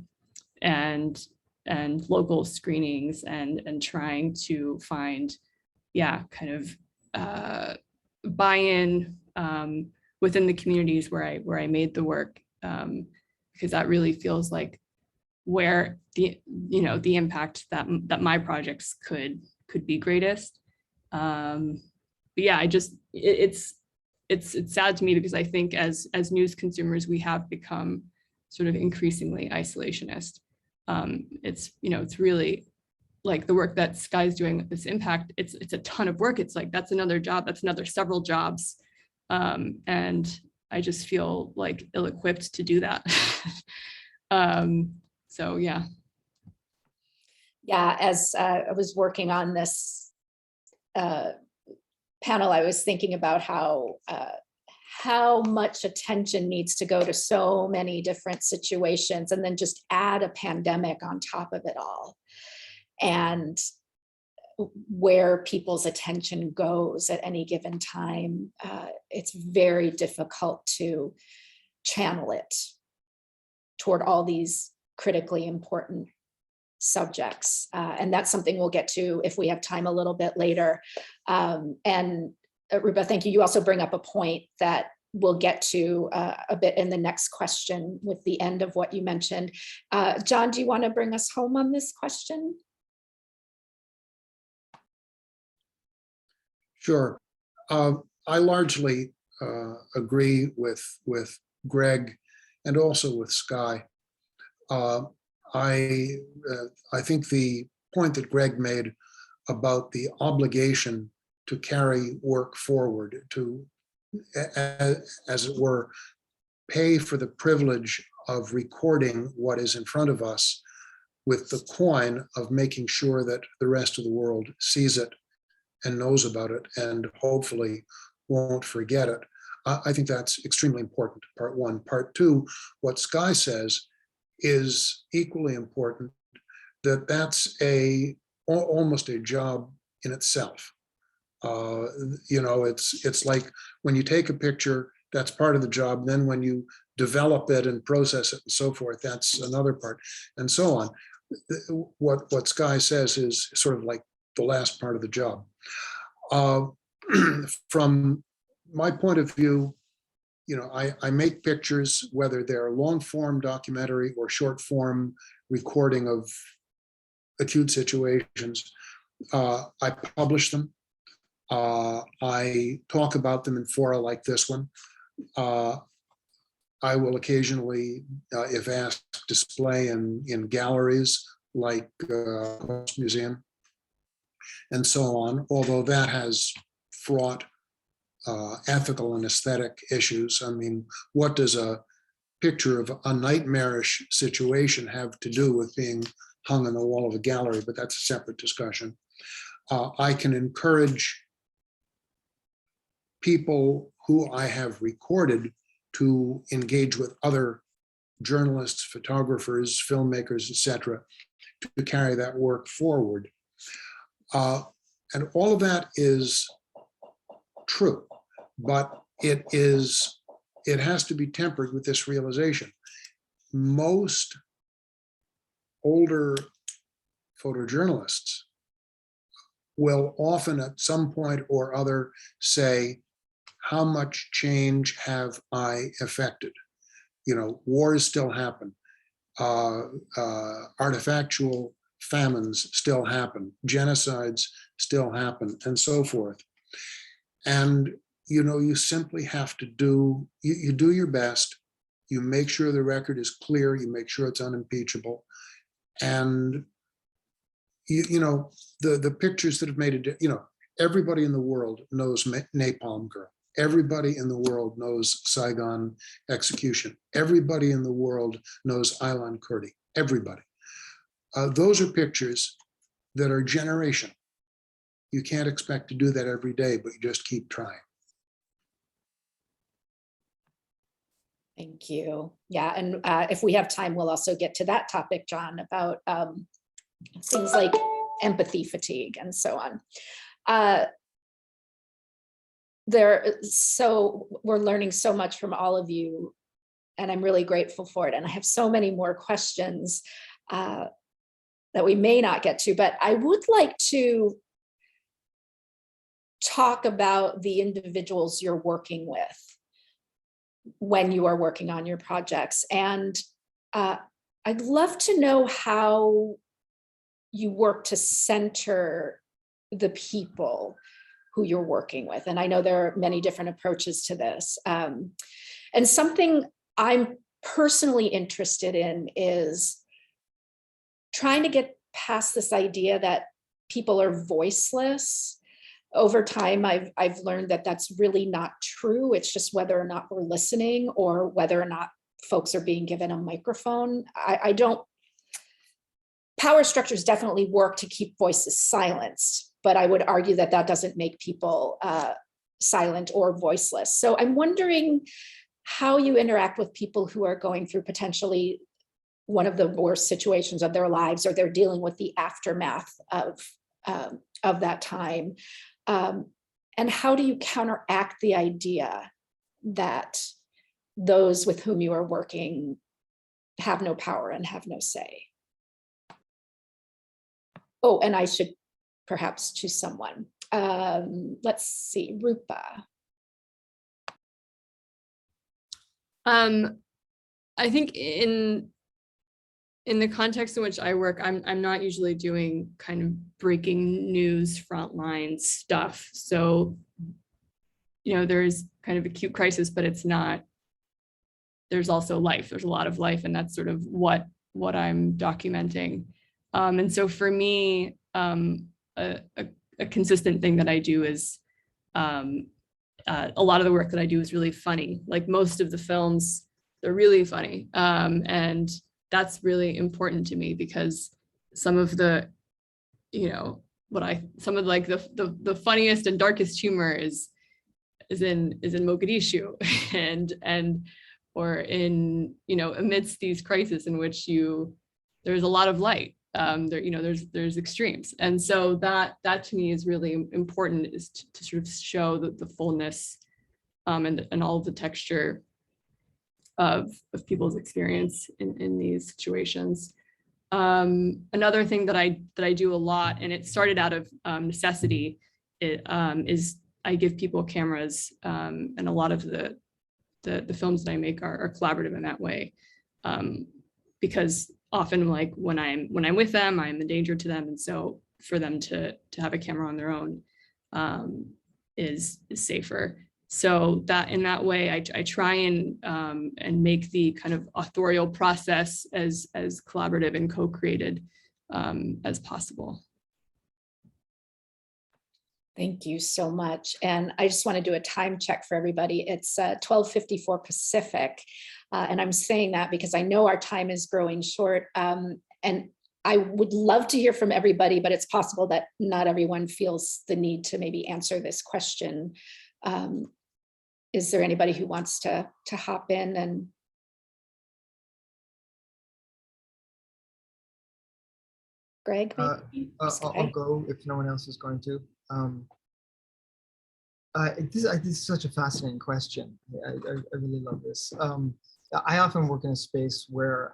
local screenings, and trying to find, kind of buy-in within the communities where I made the work, because that really feels like where the impact that my projects could be greatest. But yeah, it's sad to me, because I think as news consumers, we have become sort of increasingly isolationist. It's really like the work that Sky's doing with this impact. It's a ton of work. It's like, that's another job, that's another several jobs. And I just feel like ill-equipped to do that. So yeah. Yeah, as I was working on this panel, I was thinking about how much attention needs to go to so many different situations, and then just add a pandemic on top of it all. And where people's attention goes at any given time, it's very difficult to channel it toward all these critically important subjects. And that's something we'll get to if we have time a little bit later. And Ruba, thank you. You also bring up a point that we'll get to a bit in the next question with the end of what you mentioned. John, do you want to bring us home on this question? Sure. I largely agree with Greg and also with Sky. I think the point that Greg made about the obligation to carry work forward, to, as it were, pay for the privilege of recording what is in front of us with the coin of making sure that the rest of the world sees it and knows about it and hopefully won't forget it. I think that's extremely important, part one. Part two, what Sky says is equally important, that that's almost a job in itself. It's like when you take a picture, that's part of the job. Then when you develop it and process it and so forth, that's another part, and so on. What Sky says is sort of like the last part of the job. From my point of view, I make pictures, whether they're long form documentary or short form recording of acute situations. I publish them. I talk about them in fora like this one. I will occasionally, if asked, display in galleries like Museum and so on, although that has fraught ethical and aesthetic issues. I mean, what does a picture of a nightmarish situation have to do with being hung on the wall of a gallery? But that's a separate discussion. I can encourage people who I have recorded to engage with other journalists, photographers, filmmakers, etc., to carry that work forward. And all of that is true, but it has to be tempered with this realization. Most older photojournalists will often at some point or other say, how much change have I affected? Wars still happen. Artifactual famines still happen. Genocides still happen, and so forth. And, you simply have to do your best. You make sure the record is clear. You make sure it's unimpeachable. And, the pictures that have made it, everybody in the world knows Napalm Girl. Everybody in the world knows Saigon execution. Everybody in the world knows Aylan Kurdi. Everybody. Those are pictures that are generational. You can't expect to do that every day, but you just keep trying. Thank you. Yeah, and if we have time, we'll also get to that topic, John, about things like empathy fatigue and so on. We're learning so much from all of you, and I'm really grateful for it. And I have so many more questions that we may not get to, but I would like to talk about the individuals you're working with when you are working on your projects. And I'd love to know how you work to center the people who you're working with. And I know there are many different approaches to this. And something I'm personally interested in is trying to get past this idea that people are voiceless. Over time, I've learned that that's really not true. It's just whether or not we're listening or whether or not folks are being given a microphone. I don't power structures definitely work to keep voices silenced, but I would argue that that doesn't make people silent or voiceless. So I'm wondering how you interact with people who are going through potentially one of the worst situations of their lives, or they're dealing with the aftermath of that time. And how do you counteract the idea that those with whom you are working have no power and have no say? Oh, and I should perhaps choose someone. Let's see, Rupa. I think in the context in which I work, I'm not usually doing kind of breaking news frontline stuff. So, there's kind of acute crisis, but it's not, there's also life. There's a lot of life, and that's sort of what I'm documenting. And so for me, a consistent thing that I do is a lot of the work that I do is really funny. Like most of the films, they're really funny. And that's really important to me because some of the, some of like the funniest and darkest humor is in Mogadishu and or in, amidst these crises in which there's a lot of light. There's extremes. And so that to me is really important, is to sort of show the fullness and all of the texture of people's experience in these situations. Another thing that I do a lot, and it started out of necessity, is I give people cameras, and a lot of the films that I make are collaborative in that way, because often, like when I'm with them, I'm a danger to them, and so for them to have a camera on their own is safer. So that in that way, I try and make the kind of authorial process as collaborative and co-created as possible. Thank you so much. And I just want to do a time check for everybody. It's 12:54 Pacific. And I'm saying that because I know our time is growing short. And I would love to hear from everybody, but it's possible that not everyone feels the need to maybe answer this question. Is there anybody who wants to hop in and Greg? Maybe? I'll go if no one else is going to. This is such a fascinating question. I really love this. I often work in a space where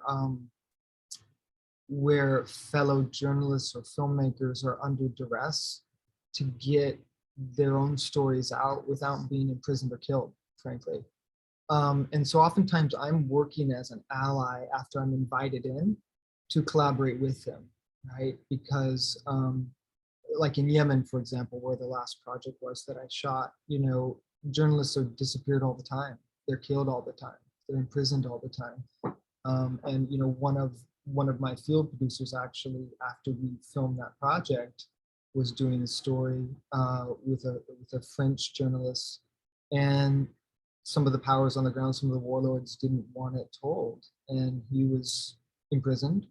fellow journalists or filmmakers are under duress to get their own stories out without being imprisoned or killed, frankly. And so oftentimes I'm working as an ally after I'm invited in to collaborate with them, right? Because like in Yemen, for example, where the last project was that I shot, journalists are disappeared all the time. They're killed all the time. They're imprisoned all the time. And one of my field producers actually, after we filmed that project, was doing a story with a French journalist, and some of the powers on the ground, some of the warlords didn't want it told, and he was imprisoned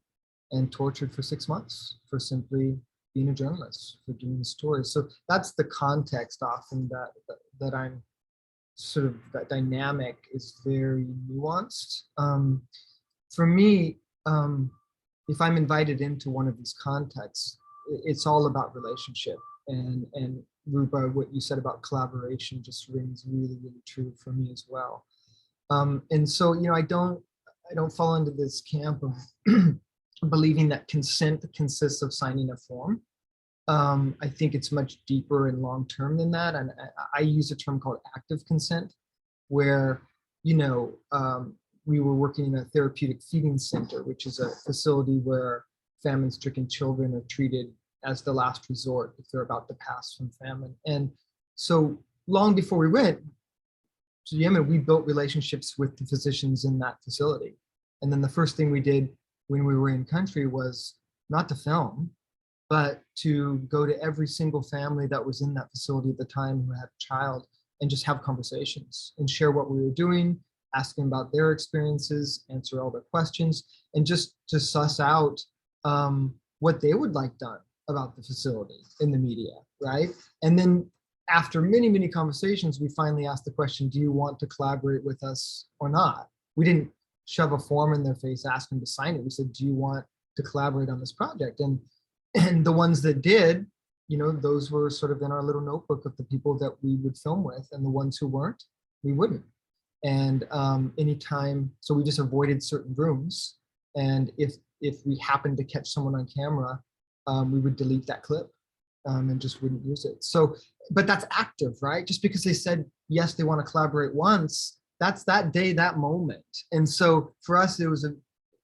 and tortured for 6 months for simply being a journalist, for doing the story. So that's the context often that I'm sort of, that dynamic is very nuanced. For me, if I'm invited into one of these contexts, it's all about relationship. And Rupa, what you said about collaboration just rings really, really true for me as well. And so, I don't fall into this camp of believing that consent consists of signing a form. I think it's much deeper and long-term than that. And I use a term called active consent, where, we were working in a therapeutic feeding center, which is a facility where famine-stricken children are treated as the last resort if they're about to pass from famine. And so long before we went to Yemen, we built relationships with the physicians in that facility. And then the first thing we did when we were in country was not to film, but to go to every single family that was in that facility at the time who had a child and just have conversations and share what we were doing, ask them about their experiences, answer all their questions, and just to suss out what they would like done about the facility in the media, right? And then after many, many conversations, we finally asked the question, do you want to collaborate with us or not? We didn't shove a form in their face, ask them to sign it. We said, do you want to collaborate on this project? And the ones that did, you know, those were sort of in our little notebook of the people that we would film with, and the ones who weren't, we wouldn't. And anytime, so we just avoided certain rooms. And if we happened to catch someone on camera, we would delete that clip and just wouldn't use it. So, but that's active, right? Just because they said, yes, they want to collaborate once, that's that day, that moment. And so for us, it was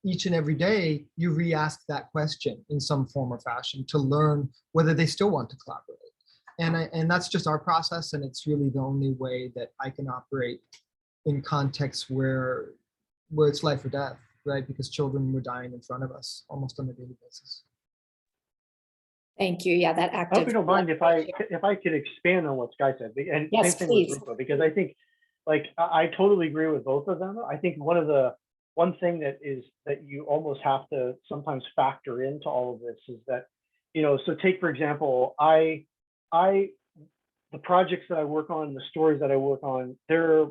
each and every day, you re-ask that question in some form or fashion to learn whether they still want to collaborate. And that's just our process. And it's really the only way that I can operate in contexts where it's life or death, right? Because children were dying in front of us almost on a daily basis. Thank you. Yeah, that I active. hope you don't mind if I could expand on what Sky said, and Yes, same thing please. with Rupa, because I think, like, I totally agree with both of them. I think one thing that you almost have to sometimes factor into all of this is that, you know, so take for example, the projects that I work on, the stories that I work on, they're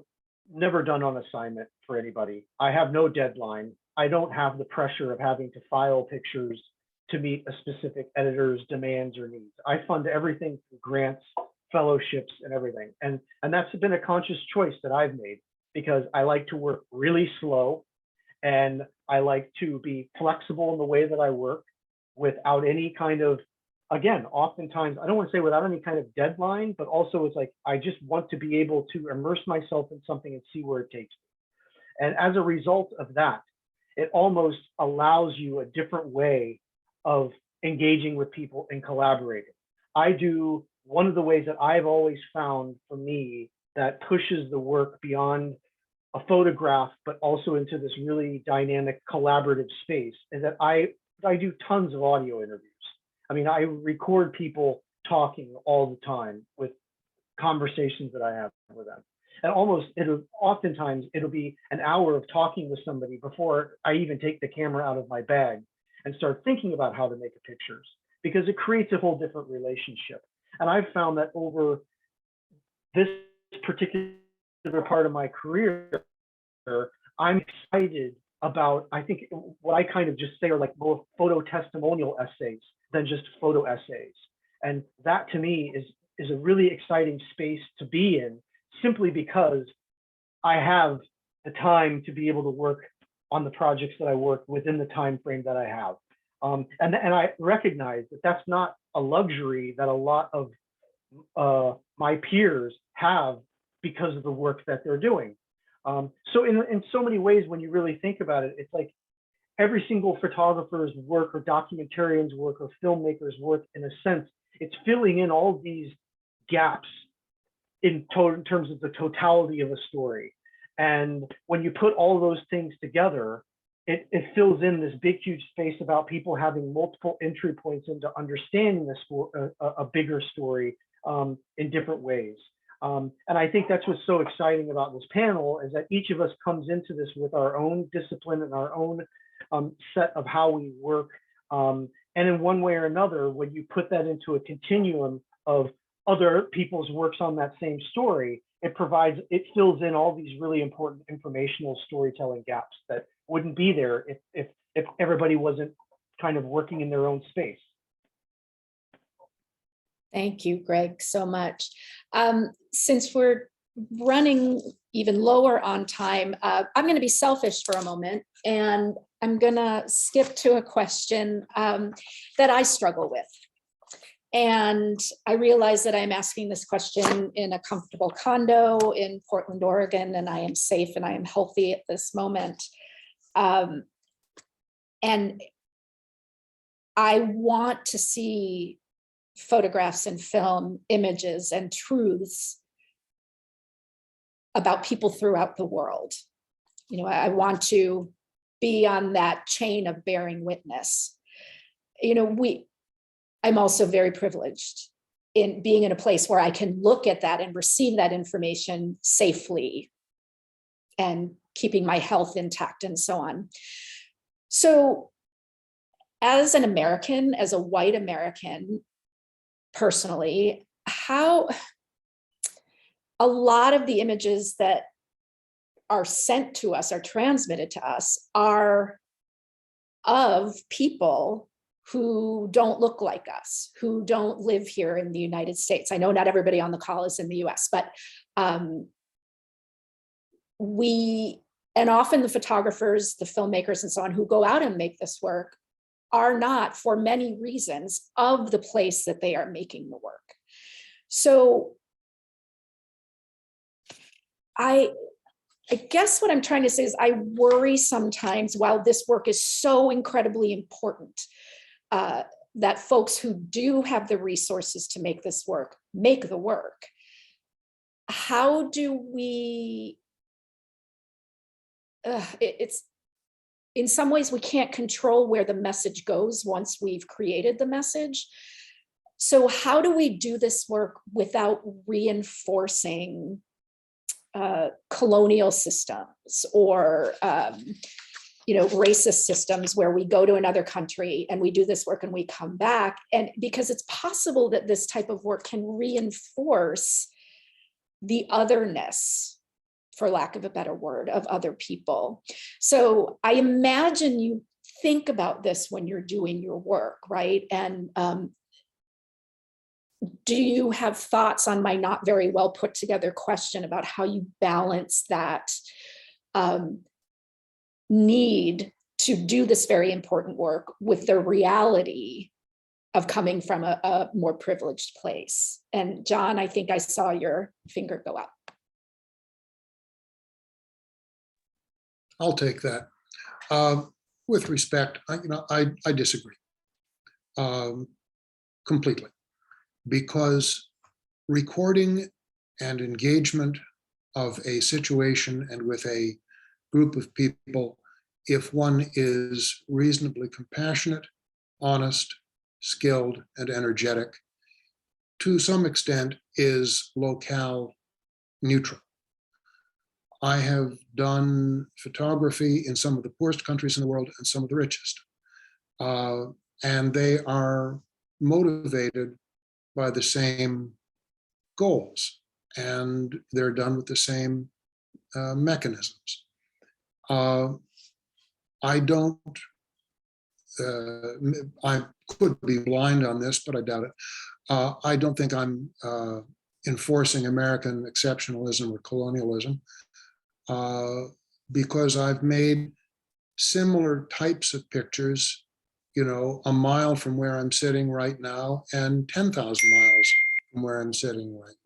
never done on assignment for anybody. I have no deadline. I don't have the pressure of having to file pictures to meet a specific editor's demands or needs. I fund everything through grants, fellowships, and everything. And that's been a conscious choice that I've made, because I like to work really slow, and I like to be flexible in the way that I work without any kind of, again, oftentimes, I don't want to say without any kind of deadline, but also it's like, I just want to be able to immerse myself in something and see where it takes me. And as a result of that, it almost allows you a different way of engaging with people and collaborating. One of the ways that I've always found for me that pushes the work beyond a photograph, but also into this really dynamic collaborative space, is that I do tons of audio interviews. I mean, I record people talking all the time with conversations that I have with them. And oftentimes it'll be an hour of talking with somebody before I even take the camera out of my bag and start thinking about how to make pictures, because it creates a whole different relationship. And I've found that over this particular part of my career, I'm excited about, I think what I kind of just say are like more photo testimonial essays than just photo essays. And that to me is a really exciting space to be in, simply because I have the time to be able to work on the projects that I work within the time frame that I have. And I recognize that that's not a luxury that a lot of my peers have because of the work that they're doing. So in so many ways, when you really think about it, it's like every single photographer's work or documentarian's work or filmmaker's work, in a sense, it's filling in all these gaps in terms of the totality of a story. And when you put all those things together, it fills in this big, huge space about people having multiple entry points into understanding a bigger story in different ways. And I think that's what's so exciting about this panel, is that each of us comes into this with our own discipline and our own set of how we work. And in one way or another, when you put that into a continuum of other people's works on that same story, it fills in all these really important informational storytelling gaps that wouldn't be there if everybody wasn't kind of working in their own space. Thank you, Greg, so much. Since we're running even lower on time, I'm going to be selfish for a moment, and I'm going to skip to a question that I struggle with. And I realize that I'm asking this question in a comfortable condo in Portland, Oregon, and I am safe and I am healthy at this moment. And I want to see photographs and film images and truths about people throughout the world. You know, I want to be on that chain of bearing witness. You know, I'm also very privileged in being in a place where I can look at that and receive that information safely and keeping my health intact and so on. So as an American, as a white American, personally, how a lot of the images that are sent to us, are transmitted to us, are of people who don't look like us, who don't live here in the United States. I know not everybody on the call is in the US, but and often the photographers, the filmmakers and so on who go out and make this work are not, for many reasons, of the place that they are making the work. So I guess what I'm trying to say is I worry sometimes, while this work is so incredibly important, that folks who do have the resources to make this work, make the work. How do we, it's, in some ways we can't control where the message goes once we've created the message. So how do we do this work without reinforcing colonial systems or racist systems where we go to another country and we do this work and we come back? And because it's possible that this type of work can reinforce the otherness, for lack of a better word, of other people. So I imagine you think about this when you're doing your work, right? And do you have thoughts on my not very well put together question about how you balance that need to do this very important work with the reality of coming from a more privileged place? And John, I think I saw your finger go up. I'll take that. With respect, I disagree completely, because recording and engagement of a situation and with a group of people, if one is reasonably compassionate, honest, skilled, and energetic, to some extent is locale neutral. I have done photography in some of the poorest countries in the world and some of the richest. And they are motivated by the same goals, and they're done with the same mechanisms. I don't, I could be blind on this, but I doubt it. I don't think I'm enforcing American exceptionalism or colonialism, because I've made similar types of pictures, a mile from where I'm sitting right now and 10,000 miles from where I'm sitting right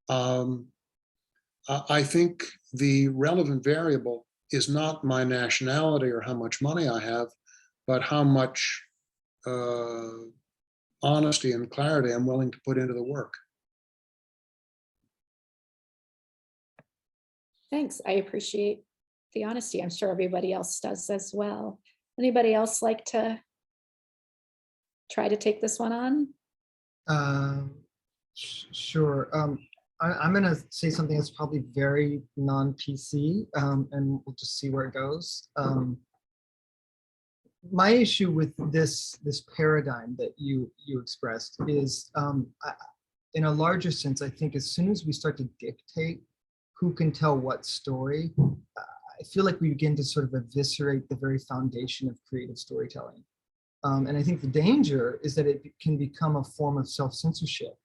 now. I think the relevant variable is not my nationality or how much money I have, but how much honesty and clarity I'm willing to put into the work. Thanks. I appreciate the honesty. I'm sure everybody else does as well. Anybody else like to try to take this one on? Sure. I'm going to say something that's probably very non-PC, and we'll just see where it goes. My issue with this paradigm that you expressed is, in a larger sense, I think as soon as we start to dictate who can tell what story, I feel like we begin to sort of eviscerate the very foundation of creative storytelling. And I think the danger is that it can become a form of self-censorship.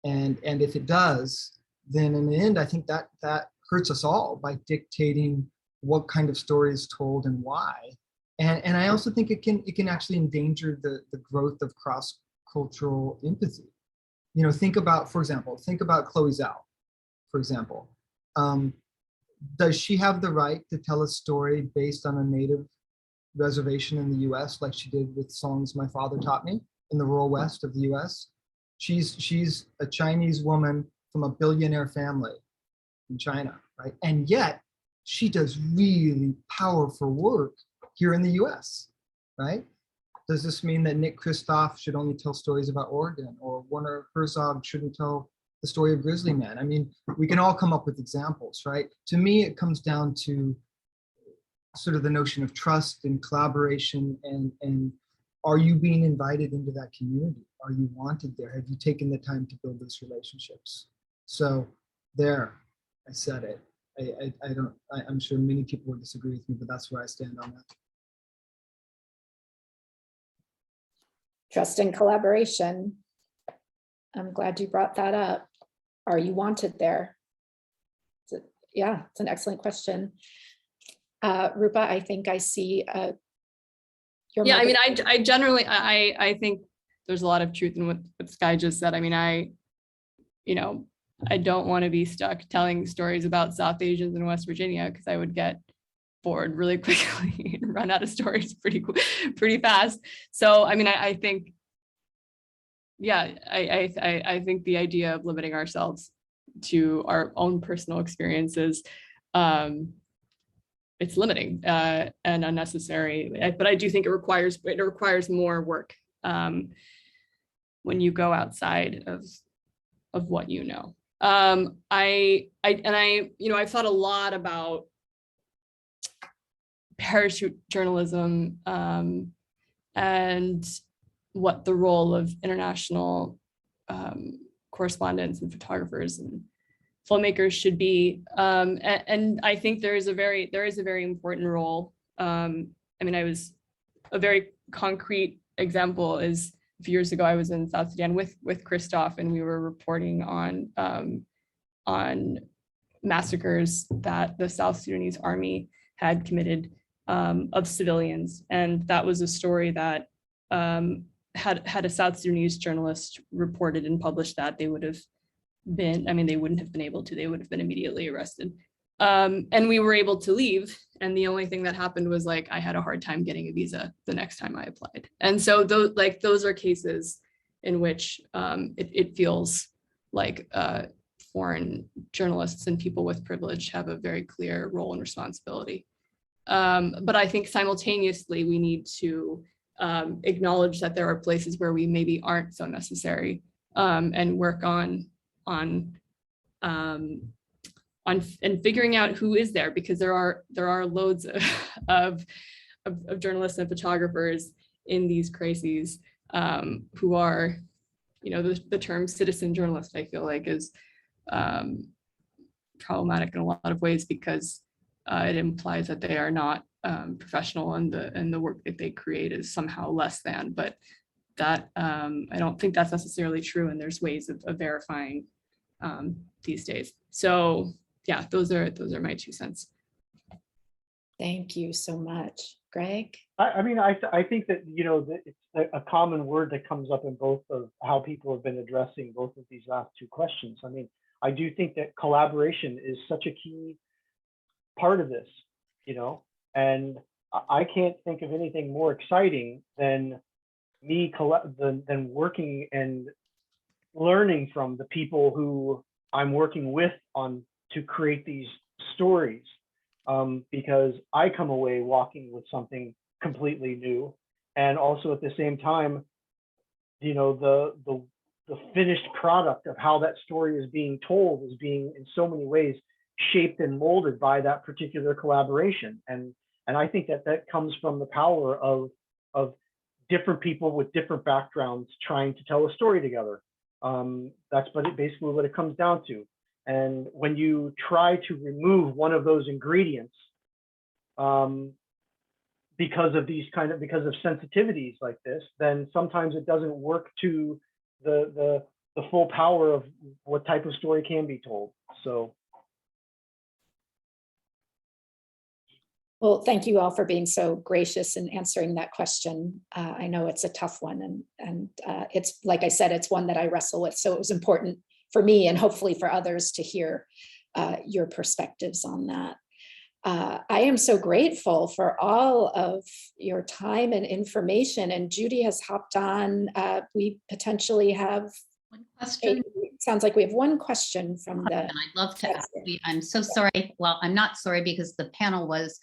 And if it does, then in the end, I think that hurts us all by dictating what kind of story is told and why. And I also think it can actually endanger the growth of cross-cultural empathy. Think about, for example, Chloe Zhao, for example. Does she have the right to tell a story based on a native reservation in the US, like she did with Songs My Father Taught Me in the rural west of the US? She's a Chinese woman from a billionaire family in China, right? And yet she does really powerful work here in the US, right? Does this mean that Nick Kristof should only tell stories about Oregon, or Werner Herzog shouldn't tell the story of Grizzly Man? I mean, we can all come up with examples, right? To me, it comes down to sort of the notion of trust and collaboration, and are you being invited into that community? Are you wanted there? Have you taken the time to build those relationships? So there, I said it. I'm sure many people would disagree with me, but that's where I stand on that. Trust and collaboration. I'm glad you brought that up. Are you wanted there? Yeah, it's an excellent question. Rupa, I think I see your Yeah, I mean, microphone. I generally, I think there's a lot of truth in what Sky just said. I mean, you know, I don't want to be stuck telling stories about South Asians in West Virginia because I would get bored really quickly and run out of stories pretty fast. So, I mean, I think, yeah, I think the idea of limiting ourselves to our own personal experiences, it's limiting and unnecessary. But I do think it requires more work when you go outside of what you know. I've thought a lot about parachute journalism and what the role of international correspondents and photographers and filmmakers should be. And I think there is a very important role. I mean, a very concrete example is a few years ago, I was in South Sudan with Christoph, and we were reporting on massacres that the South Sudanese army had committed of civilians. And that was a story that had a South Sudanese journalist reported and published that, they would have been, I mean, they wouldn't have been able to, they would have been immediately arrested. And we were able to leave. And the only thing that happened was like, I had a hard time getting a visa the next time I applied. And so those are cases in which it feels like foreign journalists and people with privilege have a very clear role and responsibility. But I think simultaneously we need to acknowledge that there are places where we maybe aren't so necessary and work on and figuring out who is there, because there are loads of journalists and photographers in these crises who are, you know, the term citizen journalist, I feel like, is problematic in a lot of ways, because it implies that they are not professional and the work that they create is somehow less than. But that I don't think that's necessarily true, and there's ways of verifying these days. So yeah, those are my 2 cents. Thank you so much. Greg? I mean, I think that, you know, that it's a common word that comes up in both of how people have been addressing both of these last 2 questions. I mean, I do think that collaboration is such a key part of this, you know, and I can't think of anything more exciting than than working and learning from the people who I'm working with on to create these stories, because I come away walking with something completely new, and also at the same time, you know, the finished product of how that story is being told is being in so many ways shaped and molded by that particular collaboration, and I think that comes from the power of different people with different backgrounds trying to tell a story together. That's basically what it comes down to. And when you try to remove one of those ingredients, because of sensitivities like this, then sometimes it doesn't work to the full power of what type of story can be told. So. Well, thank you all for being so gracious in answering that question. I know it's a tough one, and it's, like I said, it's one that I wrestle with. So it was important for me, and hopefully for others, to hear your perspectives on that. I am so grateful for all of your time and information. And Judy has hopped on. We potentially have One question. It sounds like we have one question from the. And I'd love to ask. I'm so sorry. Well, I'm not sorry, because the panel was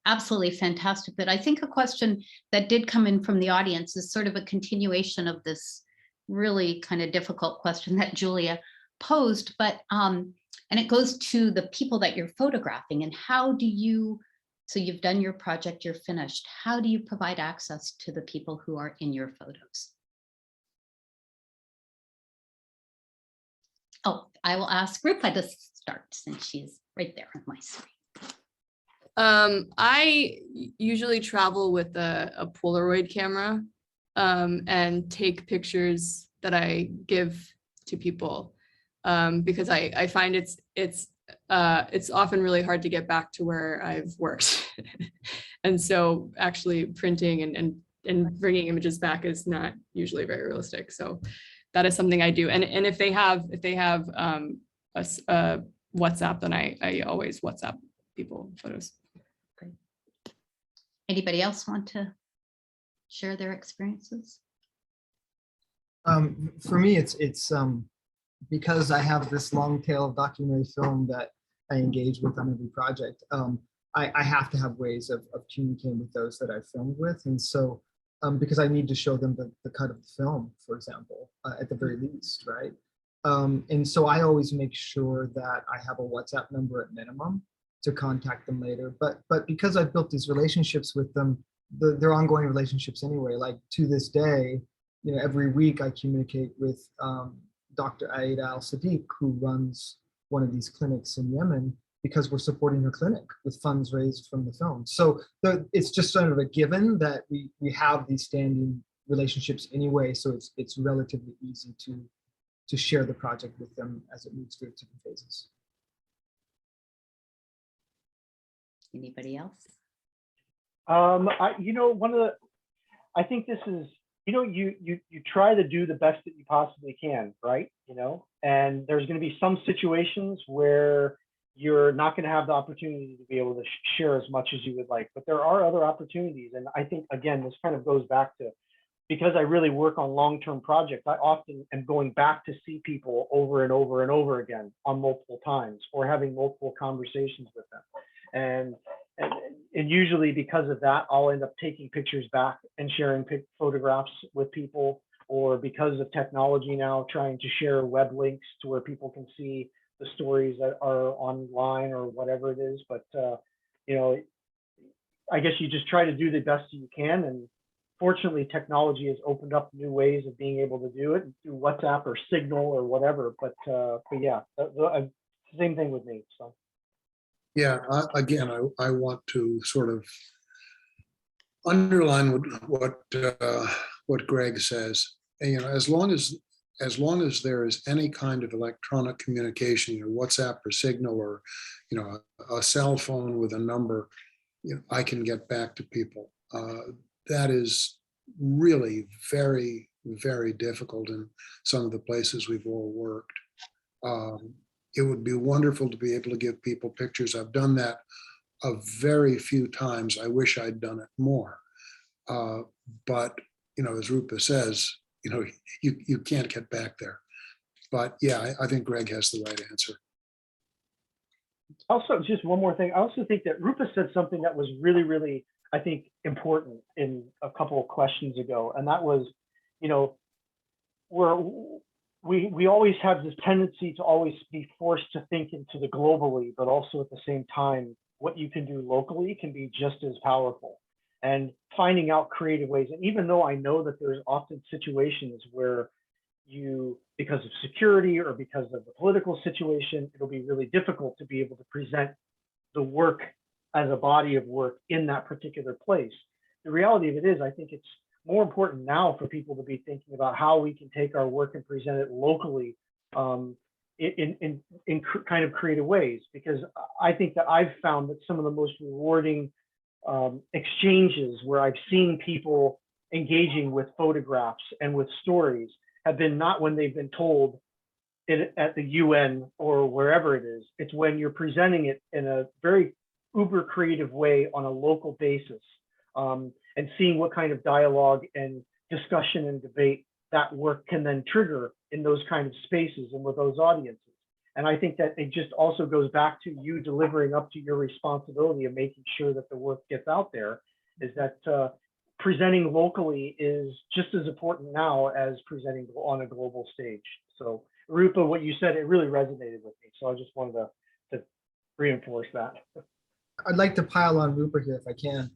absolutely fantastic. But I think a question that did come in from the audience is sort of a continuation of this really kind of difficult question that Julia posed. But and it goes to the people that you're photographing, and how do you So you've done your project, you're finished. How do you provide access to the people who are in your photos? Oh, I will ask Rupa to start since she's right there on my screen. I usually travel with a Polaroid camera and take pictures that I give to people because I find it's often really hard to get back to where I've worked. And so actually printing and bringing images back is not usually very realistic. So that is something I do. And if they have a WhatsApp, then I always WhatsApp people photos. Great. Anybody else want to share their experiences? For me, it's because I have this long tail of documentary film that I engage with on every project. I have to have ways of communicating with those that I filmed with, and so because I need to show them the cut of the film, for example, at the very least, right? And so I always make sure that I have a WhatsApp number at minimum to contact them later. But because I've built these relationships with them, they're ongoing relationships anyway. Like to this day, every week I communicate with Dr. Aida Al-Sadiq, who runs one of these clinics in Yemen, because we're supporting her clinic with funds raised from the film. So it's just sort of a given that we have these standing relationships anyway. So it's relatively easy to share the project with them as it moves through different phases. Anybody else? I think this is, you try to do the best that you possibly can, right? And there's going to be some situations where you're not going to have the opportunity to be able to share as much as you would like, but there are other opportunities. And I think, again, this kind of goes back to, because I really work on long-term projects, I often am going back to see people over and over and over again on multiple times, or having multiple conversations with them. And usually because of that, I'll end up taking pictures back and sharing photographs with people, or because of technology now, trying to share web links to where people can see the stories that are online or whatever it is. But, I guess you just try to do the best you can. And fortunately, technology has opened up new ways of being able to do it through WhatsApp or Signal or whatever. But yeah, same thing with me. So. Yeah, again, I want to sort of underline what Greg says. And, as long as there is any kind of electronic communication, WhatsApp or Signal, or a cell phone with a number, I can get back to people. That is really very, very difficult in some of the places we've all worked. It would be wonderful to be able to give people pictures. I've done that a very few times. I wish I'd done it more. But, as Rupa says, you can't get back there. But yeah, I think Greg has the right answer. Also, just one more thing. I also think that Rupa said something that was really, really, I think, important in a couple of questions ago. And that was, we always have this tendency to always be forced to think into the globally, but also at the same time, what you can do locally can be just as powerful. And finding out creative ways. And even though I know that there's often situations where because of security or because of the political situation, it'll be really difficult to be able to present the work as a body of work in that particular place. The reality of it is, I think it's more important now for people to be thinking about how we can take our work and present it locally in kind of creative ways, because I think that I've found that some of the most rewarding exchanges where I've seen people engaging with photographs and with stories have been not when they've been told it at the UN or wherever it is. It's when you're presenting it in a very uber creative way on a local basis, and seeing what kind of dialogue and discussion and debate that work can then trigger in those kind of spaces and with those audiences. And I think that it just also goes back to you delivering up to your responsibility of making sure that the work gets out there, is that presenting locally is just as important now as presenting on a global stage. So Rupa, what you said, it really resonated with me. So I just wanted to reinforce that. I'd like to pile on Rupert here if I can.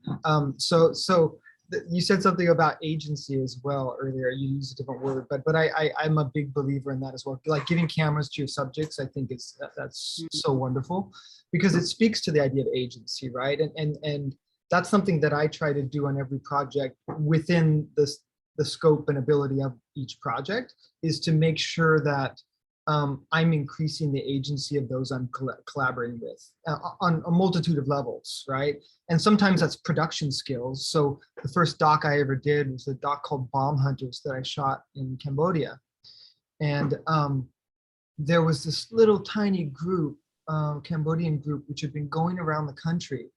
You said something about agency as well earlier. You used a different word, but I'm a big believer in that as well. Like giving cameras to your subjects, I think that's so wonderful because it speaks to the idea of agency, right? And that's something that I try to do on every project within the scope and ability of each project is to make sure that I'm increasing the agency of those I'm collaborating with on a multitude of levels, right? And sometimes that's production skills. So the first doc I ever did was a doc called Bomb Hunters that I shot in Cambodia. And there was this little tiny group, Cambodian group, which had been going around the country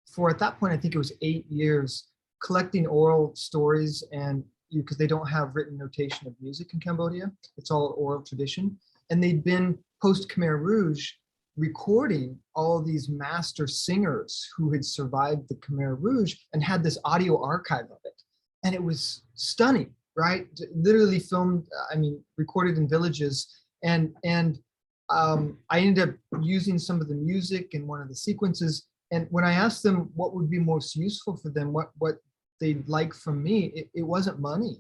for, at that point, I think it was 8 years, collecting oral stories and because they don't have written notation of music in Cambodia. It's all oral tradition. And they'd been post-Khmer Rouge recording all of these master singers who had survived the Khmer Rouge and had this audio archive of it. And it was stunning, right? Literally filmed, recorded in villages. And I ended up using some of the music in one of the sequences. And when I asked them what would be most useful for them, what they'd like from me, it wasn't money.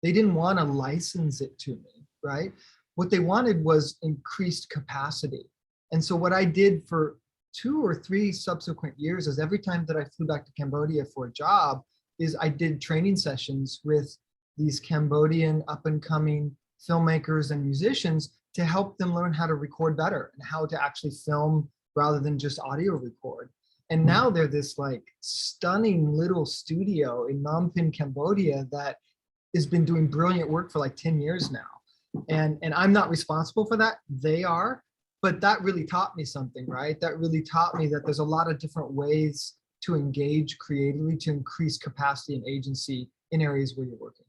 They didn't want to license it to me, right? What they wanted was increased capacity. And so what I did for 2 or 3 subsequent years is every time that I flew back to Cambodia for a job is I did training sessions with these Cambodian up and coming filmmakers and musicians to help them learn how to record better and how to actually film rather than just audio record. And now they're this like stunning little studio in Phnom Penh, Cambodia that has been doing brilliant work for like 10 years now. And I'm not responsible for that, they are, but that really taught me something, right? That really taught me that there's a lot of different ways to engage creatively to increase capacity and agency in areas where you're working.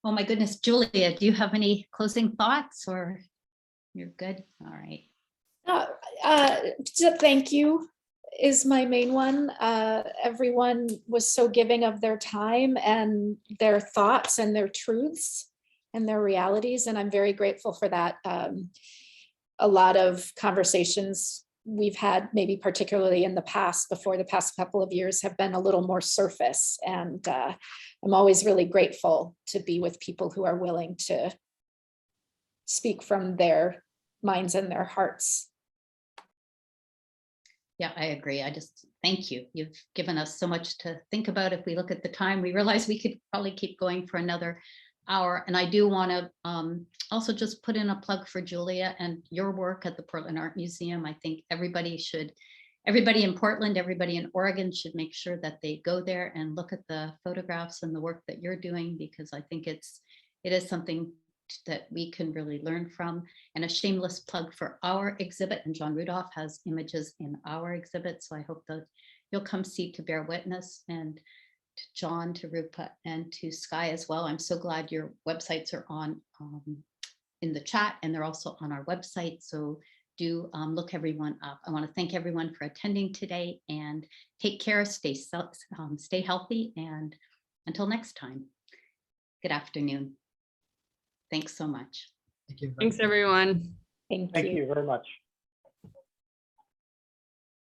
Oh my goodness, Julia, do you have any closing thoughts or you're good? All right. So thank you is my main one. Everyone was so giving of their time and their thoughts and their truths and their realities. And I'm very grateful for that. A lot of conversations we've had, maybe particularly in the past, before the past couple of years, have been a little more surface. And I'm always really grateful to be with people who are willing to speak from their minds and their hearts. Yeah, I agree. I just thank you. You've given us so much to think about. If we look at the time, we realize we could probably keep going for another hour. And I do want to also just put in a plug for Julia and your work at the Portland Art Museum. I think everybody in Portland, everybody in Oregon should make sure that they go there and look at the photographs and the work that you're doing, because I think it is something that we can really learn from. And a shameless plug for our exhibit, and John Rudolph has images in our exhibit, so I hope that you'll come see to bear witness. And to John, to Rupa, and to Sky as well, I'm so glad your websites are on in the chat, and they're also on our website, so do look everyone up. I want to thank everyone for attending today, and take care, stay healthy, and until next time, good afternoon. Thanks so much. Thank you. Thanks, everyone. Thank Thank you. you very much.